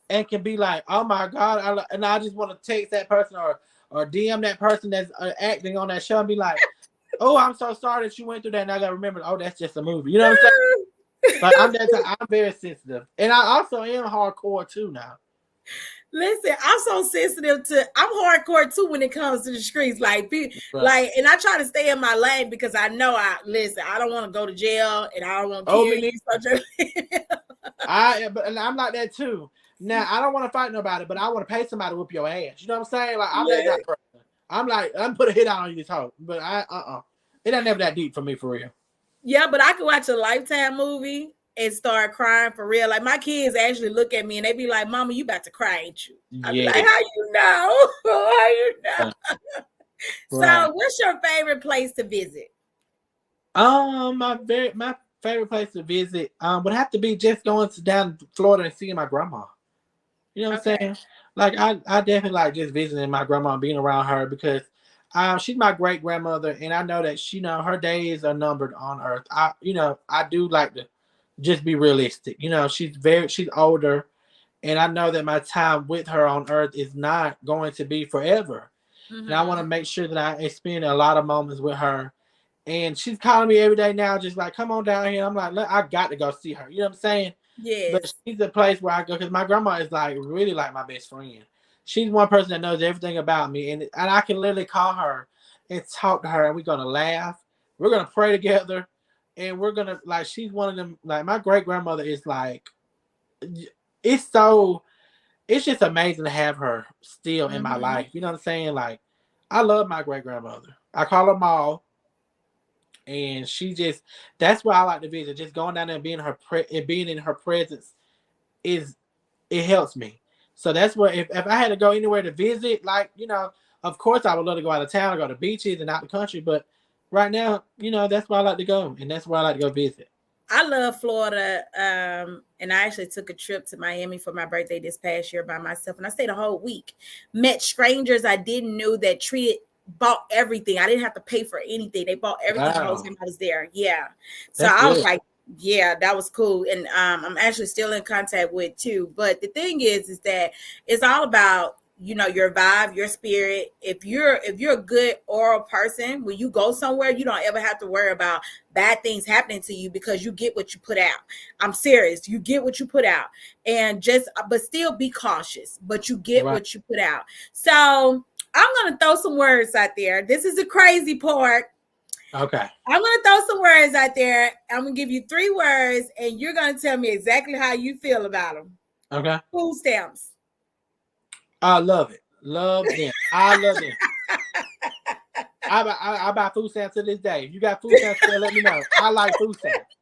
and can be like, oh my god, and I just want to text that person or DM that person that's acting on that show and be like, oh, I'm so sorry that you went through that, and I gotta remember, oh, that's just a movie. You know what I'm saying? Like I'm very sensitive, and I also am hardcore too now. Listen, I'm so sensitive I'm hardcore too when it comes to the streets. Like, and I try to stay in my lane because I know I don't want to go to jail and I don't want to kill you. But I'm like that too. Now I don't want to fight nobody, but I want to pay somebody to whoop your ass. You know what I'm saying? Like I'm that person. I'm like, I'm put a hit out on you this hoe. But it ain't never that deep for me for real. Yeah, but I could watch a Lifetime movie and start crying for real. Like my kids actually look at me and they be like, "Mama, you about to cry, ain't you?" I be like, "How you know? How you know?" Right. So, what's your favorite place to visit? My favorite place to visit would have to be just going down to Florida and seeing my grandma. You know what I'm saying? Like I definitely like just visiting my grandma and being around her because she's my great grandmother and I know that her days are numbered on earth. I do like to just be realistic. She's older and I know that my time with her on earth is not going to be forever. Mm-hmm. And I want to make sure that I spend a lot of moments with her. And she's calling me every day now, just like, come on down here. I'm like, look, I got to go see her. You know what I'm saying? Yeah. But she's a place where I go because my grandma is like really like my best friend. She's one person that knows everything about me. And I can literally call her and talk to her and we're going to laugh. We're going to pray together. And we're going to, like, she's one of them, like, my great grandmother is like, it's just amazing to have her still in my life. You know what I'm saying? Like, I love my great grandmother. I call her Ma. And that's why I like to visit. Just going down there and being in her presence it helps me. So that's where if I had to go anywhere to visit, like, of course I would love to go out of town, go to beaches and out the country. But right now, that's where I like to go. And that's where I like to go visit. I love Florida. And I actually took a trip to Miami for my birthday this past year by myself. And I stayed a whole week. Met strangers I didn't know that bought everything. I didn't have to pay for anything. They bought everything. Wow. I was there. Yeah. So I was like, yeah, that was cool. And I'm actually still in contact with too. But the thing is that it's all about, your vibe, your spirit. If you're a good oral person, when you go somewhere, you don't ever have to worry about bad things happening to you because you get what you put out. I'm serious. You get what you put out. And but still be cautious, but you get what you put out. So I'm going to throw some words out there. This is the crazy part. Okay. I'm going to throw some words out there. I'm going to give you 3 words, and you're going to tell me exactly how you feel about them. Okay. Food stamps. I love it. Love them. I love them. I buy food stamps to this day. If you got food stamps there, let me know. I like food stamps.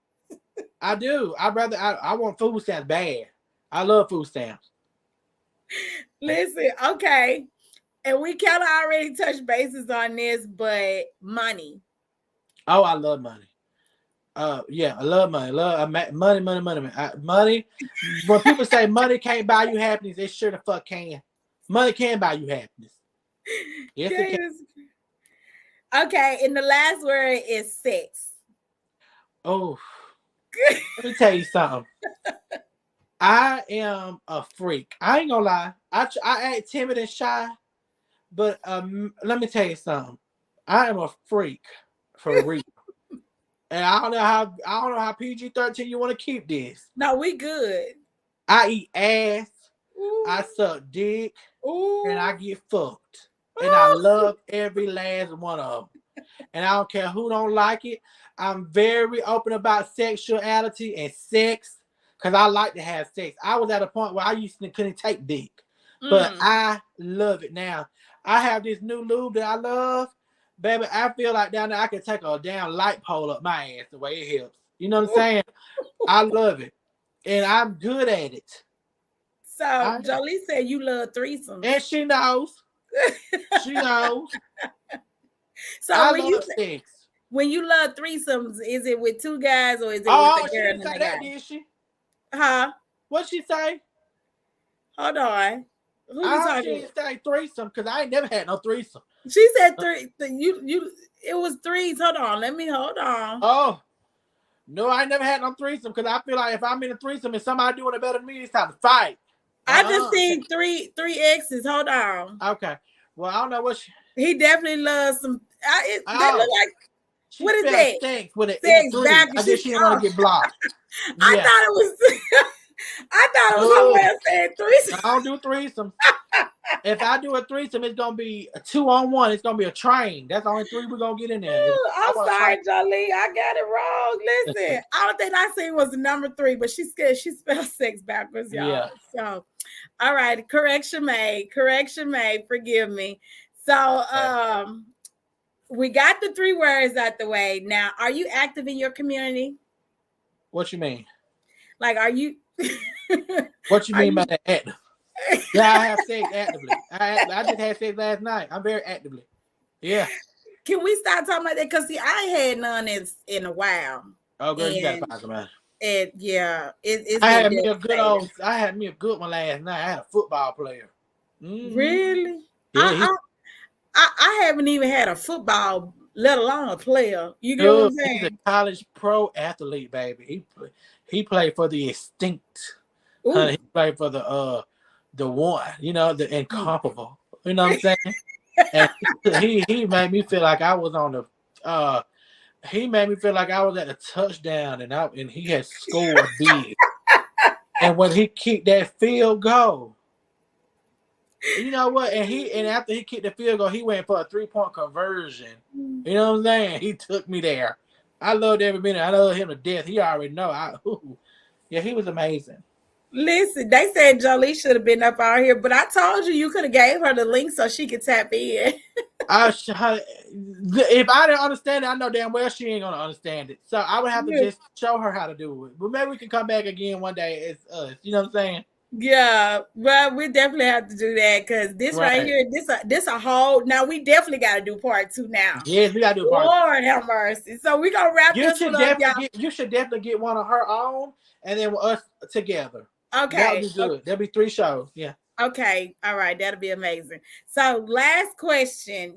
I do. I want food stamps bad. I love food stamps. Listen, okay. And we kind of already touched bases on this, but money. Oh, I love money. Yeah, I love money. Money. When people say money can't buy you happiness, it sure the fuck can. Money can buy you happiness. Yes, it can. Okay, and the last word is sex. Oh, let me tell you something. I am a freak. I ain't gonna lie. I act timid and shy. But let me tell you something. I am a freak for real. And I don't know how PG-13 you want to keep this. No, we good. I eat ass. Ooh. I suck dick. Ooh. And I get fucked. Ooh. And I love every last one of them. And I don't care who don't like it. I'm very open about sexuality and sex because I like to have sex. I was at a point where I couldn't take dick. But I love it now. I have this new lube that I love. Baby, I feel like down there I can take a damn light pole up my ass the way it helps. You know what I'm saying? I love it. And I'm good at it. So Jolie said you love threesomes. And she knows. She knows. So when you love threesomes, is it with 2 guys or is it with the girl and the guy? That, did she? Huh? What'd she say? Hold on. Who you talking? She didn't say threesome because I ain't never had no threesome. She said 3. It was 3s. Hold on. Oh, no, I ain't never had no threesome because I feel like if I'm in a threesome and somebody doing it better than me, it's time to fight. I just seen three exes. Hold on. Okay. Well, I don't know what he definitely loves some. They look like She What is spelled that? sex with an Sex three. I backwards. guess she didn't want to get blocked. I Yeah. thought it was. I thought it was her Oh, way of saying threesome. I don't do threesomes. If I do a threesome, it's gonna be a 2-on-1. It's gonna be a train. That's the only 3 we're gonna get in there. I'm sorry, Jolie. I got it wrong. Listen, all thing I seen was the number 3, but she spelled sex backwards, y'all. Yeah. So, all right, correction made. Correction made. Forgive me. So, we got the 3 words out the way. Now, are you active in your community? What you mean? Like, are you? What you mean by that active? Yeah, I have sex actively. I just had sex last night. I'm very actively. Yeah. Can we start talking about that? Because see, I ain't had none in a while. Oh, girl, you gotta talk about it. It's I had me a good one last night. I had a football player. Mm-hmm. Really? Yeah, I haven't even had a football, let alone a player. You get what I'm saying? He's a college pro athlete, baby. He played for the extinct. Honey, he played for the one, the incomparable. You know what I'm saying? And he made me feel like I was on the he made me feel like I was at a touchdown and he had scored big. And when he kicked that field goal, you know what? And after he kicked the field goal, he went for a 3-point conversion. You know what I'm saying? He took me there. I loved every minute. I love him to death. He already know. Yeah, he was amazing. Listen, they said Jolie should have been up out here, but I told you could have gave her the link so she could tap in. If I didn't understand it, I know damn well she ain't gonna understand it. So I would have to just show her how to do it. But maybe we can come back again one day. It's us. You know what I'm saying? Yeah, well, we definitely have to do that because this right here, this a whole. Now we definitely got to do part 2 now. Yes, we got to do part 2. Lord have mercy. So we gonna wrap this one up, y'all. You should definitely get one of her own, and then with us together. Okay, that'll be good. Okay. There'll be 3 shows. Yeah. Okay. All right. That'll be amazing. So, last question.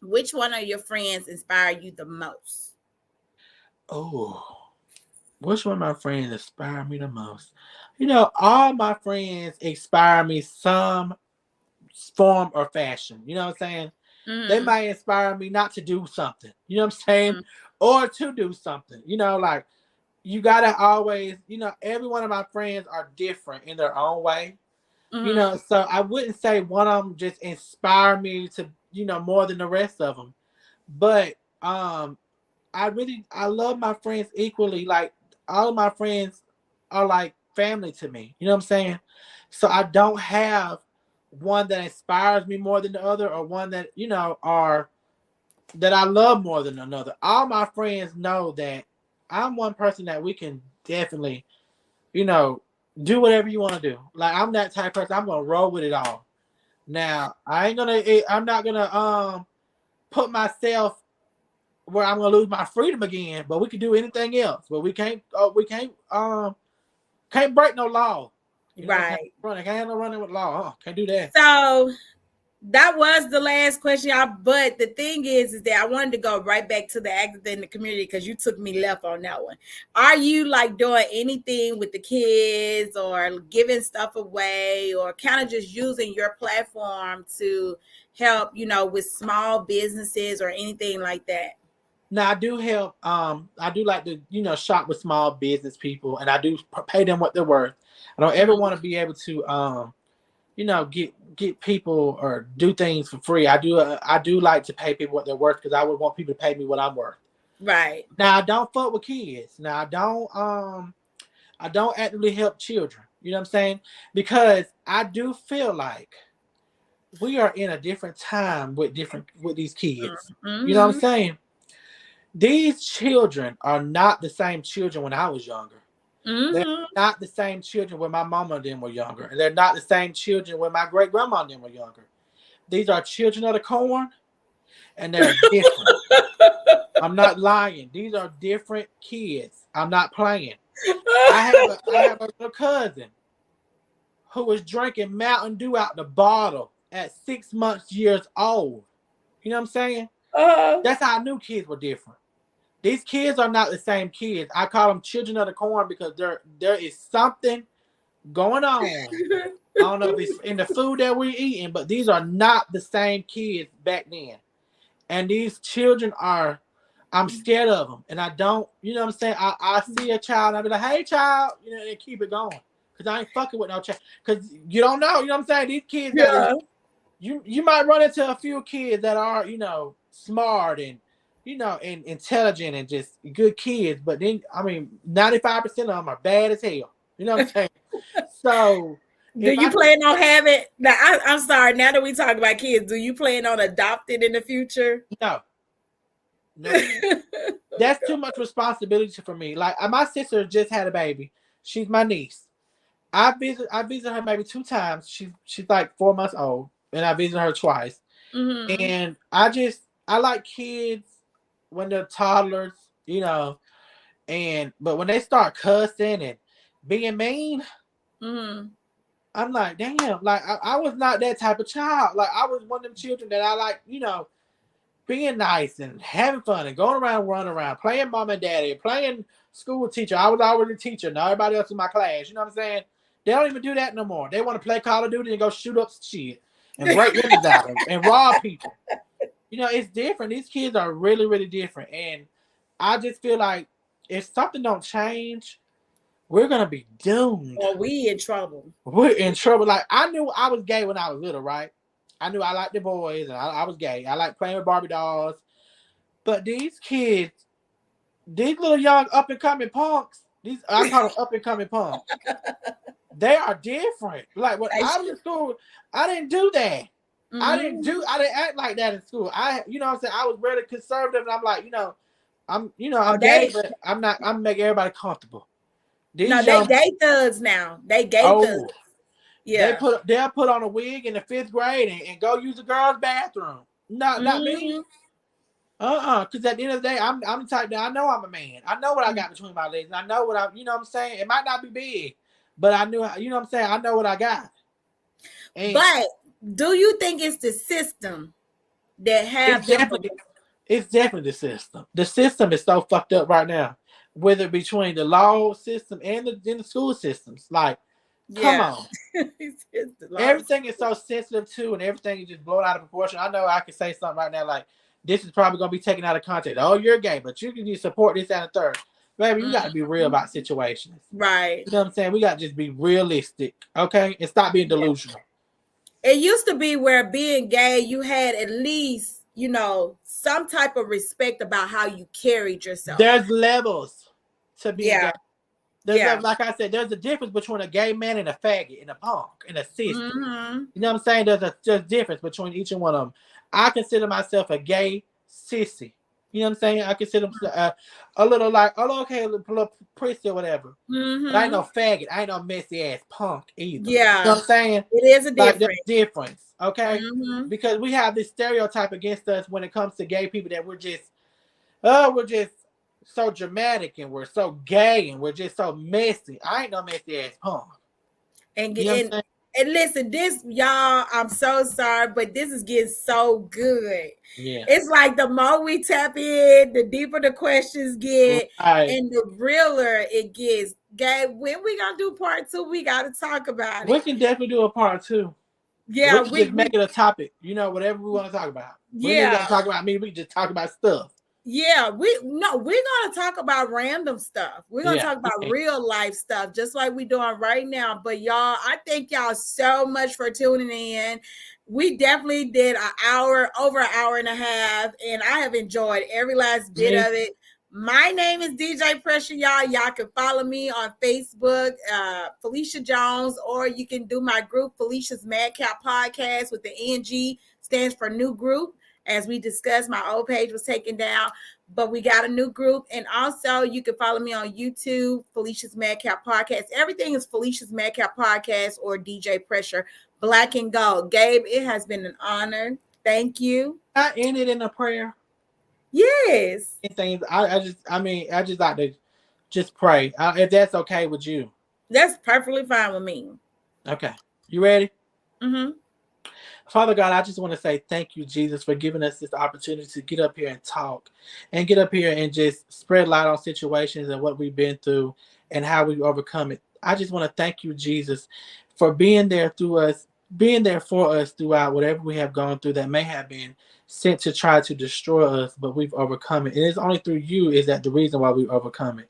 Which one of your friends inspire you the most? Oh. Which one of my friends inspire me the most? All my friends inspire me some form or fashion. You know what I'm saying? Mm-hmm. They might inspire me not to do something. You know what I'm saying? Mm-hmm. Or to do something. Like you gotta always, every one of my friends are different in their own way. Mm-hmm. So I wouldn't say one of them just inspire me to, more than the rest of them. But I love my friends equally. Like all of my friends are like family to me. You know what I'm saying? So I don't have one that inspires me more than the other, or one that, that I love more than another. All my friends know that I'm one person that we can definitely, do whatever you want to do. Like I'm that type of person. I'm gonna roll with it all. Now I'm not gonna put myself where I'm gonna lose my freedom again. But we can do anything else. But we can't break no law. Right. Can't have no running with law. Can't do that. So that was the last question, y'all. But the thing is that I wanted to go right back to the active in the community because you took me left on that one. Are you like doing anything with the kids or giving stuff away or kind of just using your platform to help, with small businesses or anything like that? Now I do help. I do like to, shop with small business people, and I do pay them what they're worth. I don't ever want to be able to, get people or do things for free. I do like to pay people what they're worth because I would want people to pay me what I'm worth. Right. Now I don't fuck with kids. Now I don't actively help children. You know what I'm saying? Because I do feel like we are in a different time with these kids. Mm-hmm. You know what I'm saying? These children are not the same children when I was younger. Mm-hmm. They're not the same children when my mama and them were younger. And they're not the same children when my great grandma and them were younger. These are children of the corn, and they're different. I'm not lying. These are different kids. I'm not playing. I have a little cousin who was drinking Mountain Dew out the bottle at 6 years old. You know what I'm saying? That's how I knew kids were different. These kids are not the same kids. I call them children of the corn because there is something going on. I don't know if it's in the food that we're eating, but these are not the same kids back then. And these children are, I'm scared of them. And I don't, you know what I'm saying? I see a child and I be like, hey, child, you know, and keep it going. Because I ain't fucking with no child. Because you don't know, you know what I'm saying? These kids got Yeah. you might run into a few kids that are, you know, smart and, you know, and intelligent and just good kids. But then, I mean, 95% of them are bad as hell. You know what I'm saying? So, do you plan on having now? I'm sorry. Now that we talk about kids, do you plan on adopting in the future? No, that's too much responsibility for me. Like my sister just had a baby. She's my niece. I visit her maybe 2 times. She's like 4 months old, and I visit her twice. Mm-hmm. And I like kids when they're toddlers, you know. But when they start cussing and being mean, I'm like, damn, like I was not that type of child. Like I was one of them children that I like, you know, being nice and having fun and going around, running around, playing mom and daddy, playing school teacher. I was already a teacher. Now everybody else in my class, you know what I'm saying? They don't even do that no more. They want to play Call of Duty and go shoot up shit and break windows out and rob people. You know, it's different. These kids are really, really different. And I just feel like if something don't change, we're gonna be doomed. Or we in trouble. We're in trouble. Like I knew I was gay when I was little, right? I knew I liked the boys and I was gay. I like playing with Barbie dolls. But these kids, these little young up and coming punks, I call them up and coming punks. They are different. Like when I was in school, I didn't do that. Mm-hmm. I didn't act like that in school. You know what I'm saying? I was really conservative and I'm like, I'm gay, but I'm making everybody comfortable. They gay thugs now. They gay thugs. Yeah. They'll put on a wig in the 5th grade and go use the girls' bathroom. Not me. Because at the end of the day, I'm the type that I know I'm a man. I know what I got between my legs. And I know what you know what I'm saying? It might not be big, but I knew, you know what I'm saying? I know what I got. But do you think it's the system that have it's definitely the system. The system is so fucked up right now. Whether between the law system and the school systems. Like, come on. Everything is so sensitive too, and everything is just blown out of proportion. I know I can say something right now like, this is probably going to be taken out of context. Oh, you're gay, but you can support this and a third. Baby, you got to be real about situations. Right. You know what I'm saying? We got to just be realistic, okay? And stop being delusional. It used to be where being gay, you had at least, some type of respect about how you carried yourself. There's levels to being gay. Like I said, there's a difference between a gay man and a faggot and a punk and a sister. Mm-hmm. You know what I'm saying? There's a difference between each and one of them. I consider myself a gay sissy. You know what I'm saying? I consider a little like, okay, a little prissy or whatever. Mm-hmm. But I ain't no faggot. I ain't no messy ass punk either. Yeah. You know what I'm saying? It is a difference. Like, difference, okay? Mm-hmm. Because we have this stereotype against us when it comes to gay people that we're just so dramatic and we're so gay and we're just so messy. I ain't no messy ass punk. And listen, this, y'all, I'm so sorry, but this is getting so good. Yeah. It's like the more we tap in, the deeper the questions get, and the realer it gets. Gabe, when we gonna do part 2, we gotta talk about it. We can definitely do a part 2. Yeah, we just make it a topic, whatever we want to talk about. We ain't gonna talk about me, we just talk about stuff. Yeah, we're gonna talk about random stuff. We're gonna talk about real life stuff, just like we're doing right now. But y'all, I thank y'all so much for tuning in. We definitely did over an hour and a half, and I have enjoyed every last bit of it. My name is DJ Pressure, y'all. Y'all can follow me on Facebook, Felicia Jones, or you can do my group, Felicia's Madcap Podcast, with the NG stands for New Group. As we discussed, my old page was taken down, but we got a new group. And also, you can follow me on YouTube, Felicia's Madcap Podcast. Everything is Felicia's Madcap Podcast or DJ Pressure, Black and Gold. Gabe, it has been an honor. Thank you. I ended in a prayer. Yes. I just like to just pray. If that's okay with you. That's perfectly fine with me. Okay. You ready? Mm-hmm. Father God, I just want to say thank you, Jesus, for giving us this opportunity to get up here and talk and get up here and just spread light on situations and what we've been through and how we overcome it. I just want to thank you, Jesus, for being there through us being there for us throughout whatever we have gone through that may have been sent to try to destroy us, but we've overcome it. And it's only through you is that the reason why we overcome it.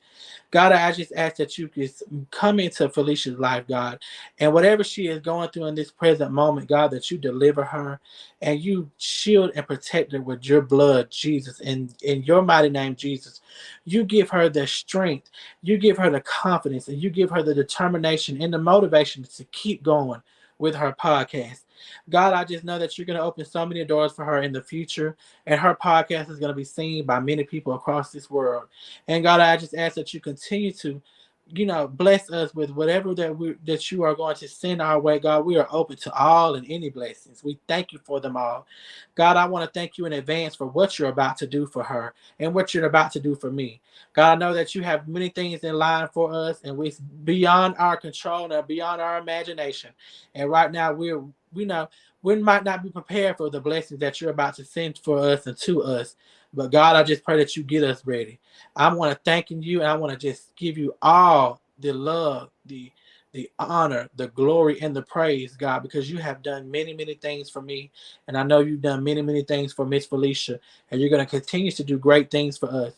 God, I just ask that you could come into Felicia's life, God, and whatever she is going through in this present moment, God, that you deliver her and you shield and protect her with your blood, Jesus, in your mighty name, Jesus. You give her the strength, you give her the confidence, and you give her the determination and the motivation to keep going with her podcast. God, I just know that you're going to open so many doors for her in the future, and her podcast is going to be seen by many people across this world. And God, I just ask that you continue to, bless us with whatever that you are going to send our way. God, we are open to all and any blessings. We thank you for them all. God, I want to thank you in advance for what you're about to do for her and what you're about to do for me. God, I know that you have many things in line for us, and we're beyond our control and beyond our imagination. And right now, we know we might not be prepared for the blessings that you're about to send for us and to us. But God, I just pray that you get us ready. I want to thank you, and I want to just give you all the love, the honor, the glory, and the praise, God, because you have done many, many things for me. And I know you've done many, many things for Miss Felicia, and you're going to continue to do great things for us.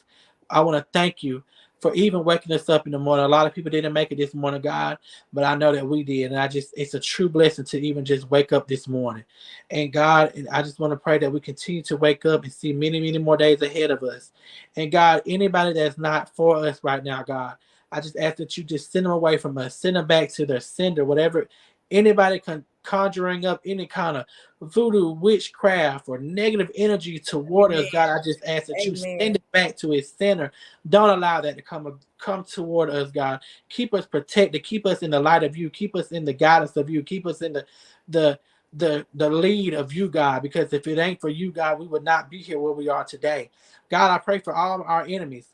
I want to thank you for even waking us up in the morning. A lot of people didn't make it this morning, God, but I know that we did. And it's a true blessing to even just wake up this morning. And God, and I just want to pray that we continue to wake up and see many, many more days ahead of us. And God, anybody that's not for us right now, God, I just ask that you just send them away from us, send them back to their sender, whatever. Anybody conjuring up any kind of voodoo, witchcraft, or negative energy toward us, Amen. God, I just ask that you Amen. send it back to its center. Don't allow that to come toward us, God. Keep us protected. Keep us in the light of you. Keep us in the guidance of you. Keep us in the the lead of you, God. Because if it ain't for you, God, we would not be here where we are today. God, I pray for all of our enemies.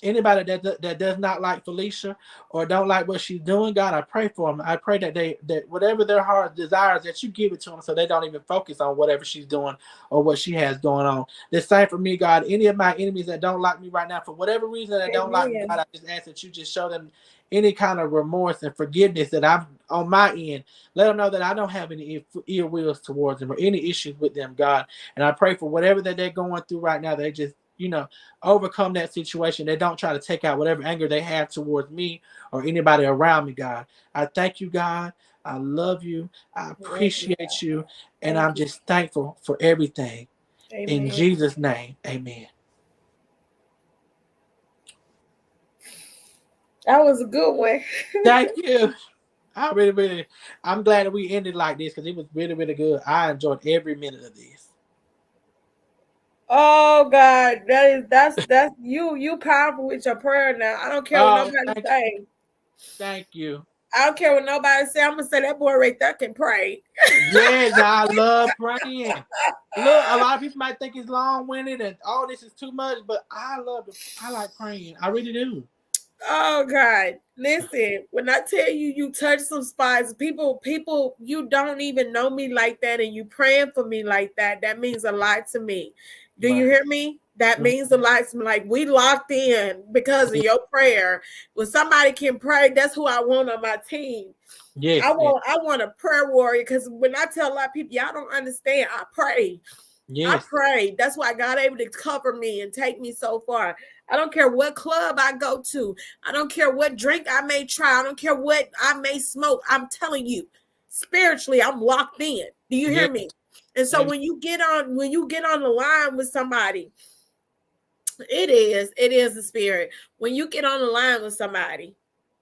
Anybody that does not like Felicia or don't like what she's doing, God, I pray for them. I pray that whatever their heart desires, that you give it to them, so they don't even focus on whatever she's doing or what she has going on. The same for me, God. Any of my enemies that don't like me right now, for whatever reason that don't like me, Amen. God, I just ask that you just show them any kind of remorse and forgiveness that I'm on my end. Let them know that I don't have any ill wills towards them or any issues with them, God. And I pray for whatever that they're going through right now, they just overcome that situation. They don't try to take out whatever anger they have towards me or anybody around me, God. I thank you, God. I love you. I Love you. appreciate you. And Thank I'm you. just thankful for everything. In Amen. Jesus' name, amen. That was a good one. Thank you. I'm glad that we ended like this because it was really, really good. I enjoyed every minute of this. Oh God, that's you powerful with your prayer now. I don't care what Oh, nobody say. thank you. I don't care what nobody say. I'm gonna say that boy right there can pray. Yes, I love praying. Look, a lot of people might think it's long-winded and all this is too much, but I like praying. I really do. Oh God. Listen, when I tell you you touch some spots, people, you don't even know me like that and you praying for me like that, that means a lot to me. Do you Right. hear me? That Mhm. means a lot to me. Like we locked in because of Yeah. your prayer. When somebody can pray, that's who I want on my team. I Yes, yes, want I want a prayer warrior because when I tell a lot of people, y'all don't understand, I pray. I yes, prayed. That's why God able to cover me and take me so far. I don't care what club I go to. I don't care what drink I may try. I don't care what I may smoke. I'm telling you, spiritually, I'm locked in. Do you hear yes. me? And so Amen. when you get on the line with somebody, it is the spirit. When you get on the line with somebody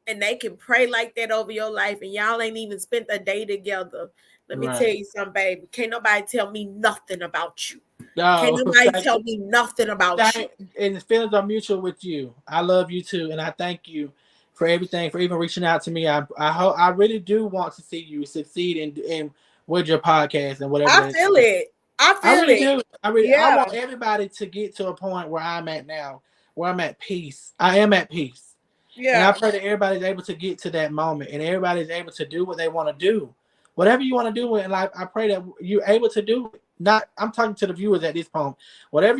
and they can pray like that over your life and y'all ain't even spent a day together. Let me tell Right. you something, baby. Can't nobody tell me nothing about you. Can't No, nobody thank tell you. me nothing about you. And the feelings are mutual with you. I love you too, and I thank you for everything, for even reaching out to me. I hope I really do want to see you succeed in with your podcast and whatever I that feel is. it. I I feel really it. do. I Yeah. want everybody to get to a point where I'm at now, where I'm at peace. I am at peace. And I Yeah. pray that everybody's able to get to that moment and everybody's able to do what they want to do. Whatever you want to do in life, I pray that you're able to do it. Not I'm talking to the viewers at this point. Yeah.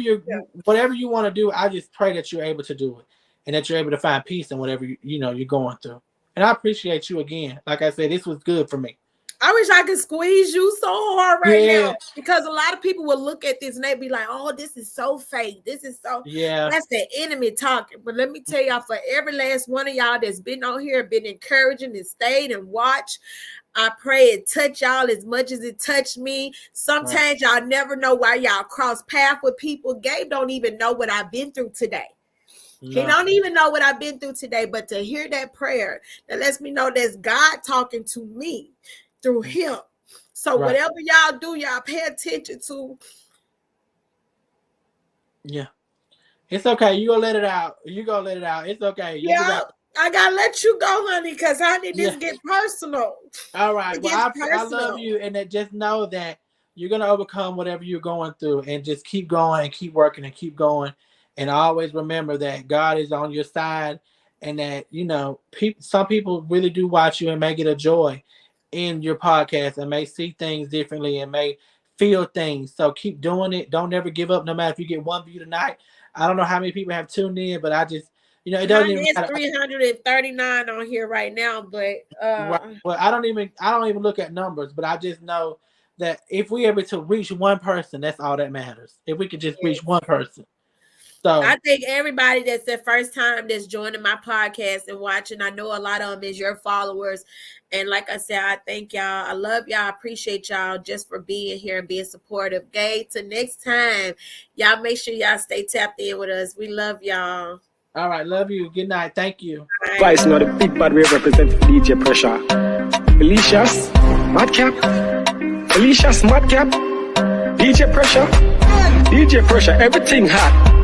Whatever you want to do, I just pray that you're able to do it and that you're able to find peace in whatever you're going through. And I appreciate you again. Like I said, this was good for me. I wish I could squeeze you so hard right Yeah. now, because a lot of people will look at this and they be like, oh, this is so fake. This is so, that's the enemy talking. But let me tell y'all, for every last one of y'all that's been on here, been encouraging and stayed and watched, I pray it touch y'all as much as it touched me. Sometimes y'all never know why y'all cross paths with people. Gabe don't even know what I've been through today. No. He don't even know what I've been through today, but to hear that prayer, that lets me know that's God talking to me through him. So whatever y'all do, y'all pay attention to. Yeah. It's okay. You gonna let it out. You gonna let it out. It's okay. I gotta let you go, honey, because honey, this get personal. All right. Well, I love you, and that just know that you're gonna overcome whatever you're going through, and just keep going and keep working and keep going, and always remember that God is on your side, and that some people really do watch you and may get a joy in your podcast and may see things differently and may feel things. So keep doing it. Don't ever give up, no matter if you get one view tonight. I don't know how many people have tuned in, but I just, it doesn't even matter. 339 on here right now, but well, I don't even look at numbers, but I just know that if we able to reach one person, that's all that matters. If we could just reach one person. So I think everybody that's their first time that's joining my podcast and watching, I know a lot of them is your followers. And like I said, I thank y'all. I love y'all. I appreciate y'all just for being here and being supportive. Gabe, till next time, y'all make sure y'all stay tapped in with us. We love y'all. All right. Love you. Good night. Thank you. Vice, not a big bad way represent DJ Pressure. Felicia's Madcap. Felicia's Madcap. DJ Pressure. DJ Pressure. Everything hot.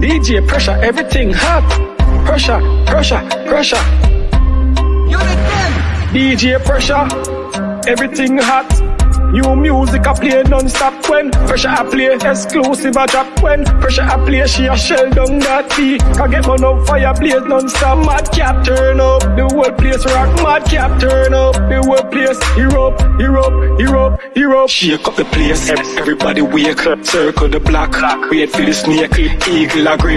DJ Pressure, everything hot. Pressure, pressure, pressure. DJ Pressure, everything hot. New music I play non-stop when Pressure I play exclusive I drop when Pressure I play she a shell down that beat. I get one up fire blaze non-stop. Madcap turn up, the whole place rock. Madcap turn up, the whole place hero. Shake up the place, everybody wake up. Circle the block, wait for the snake. Eagle a grip.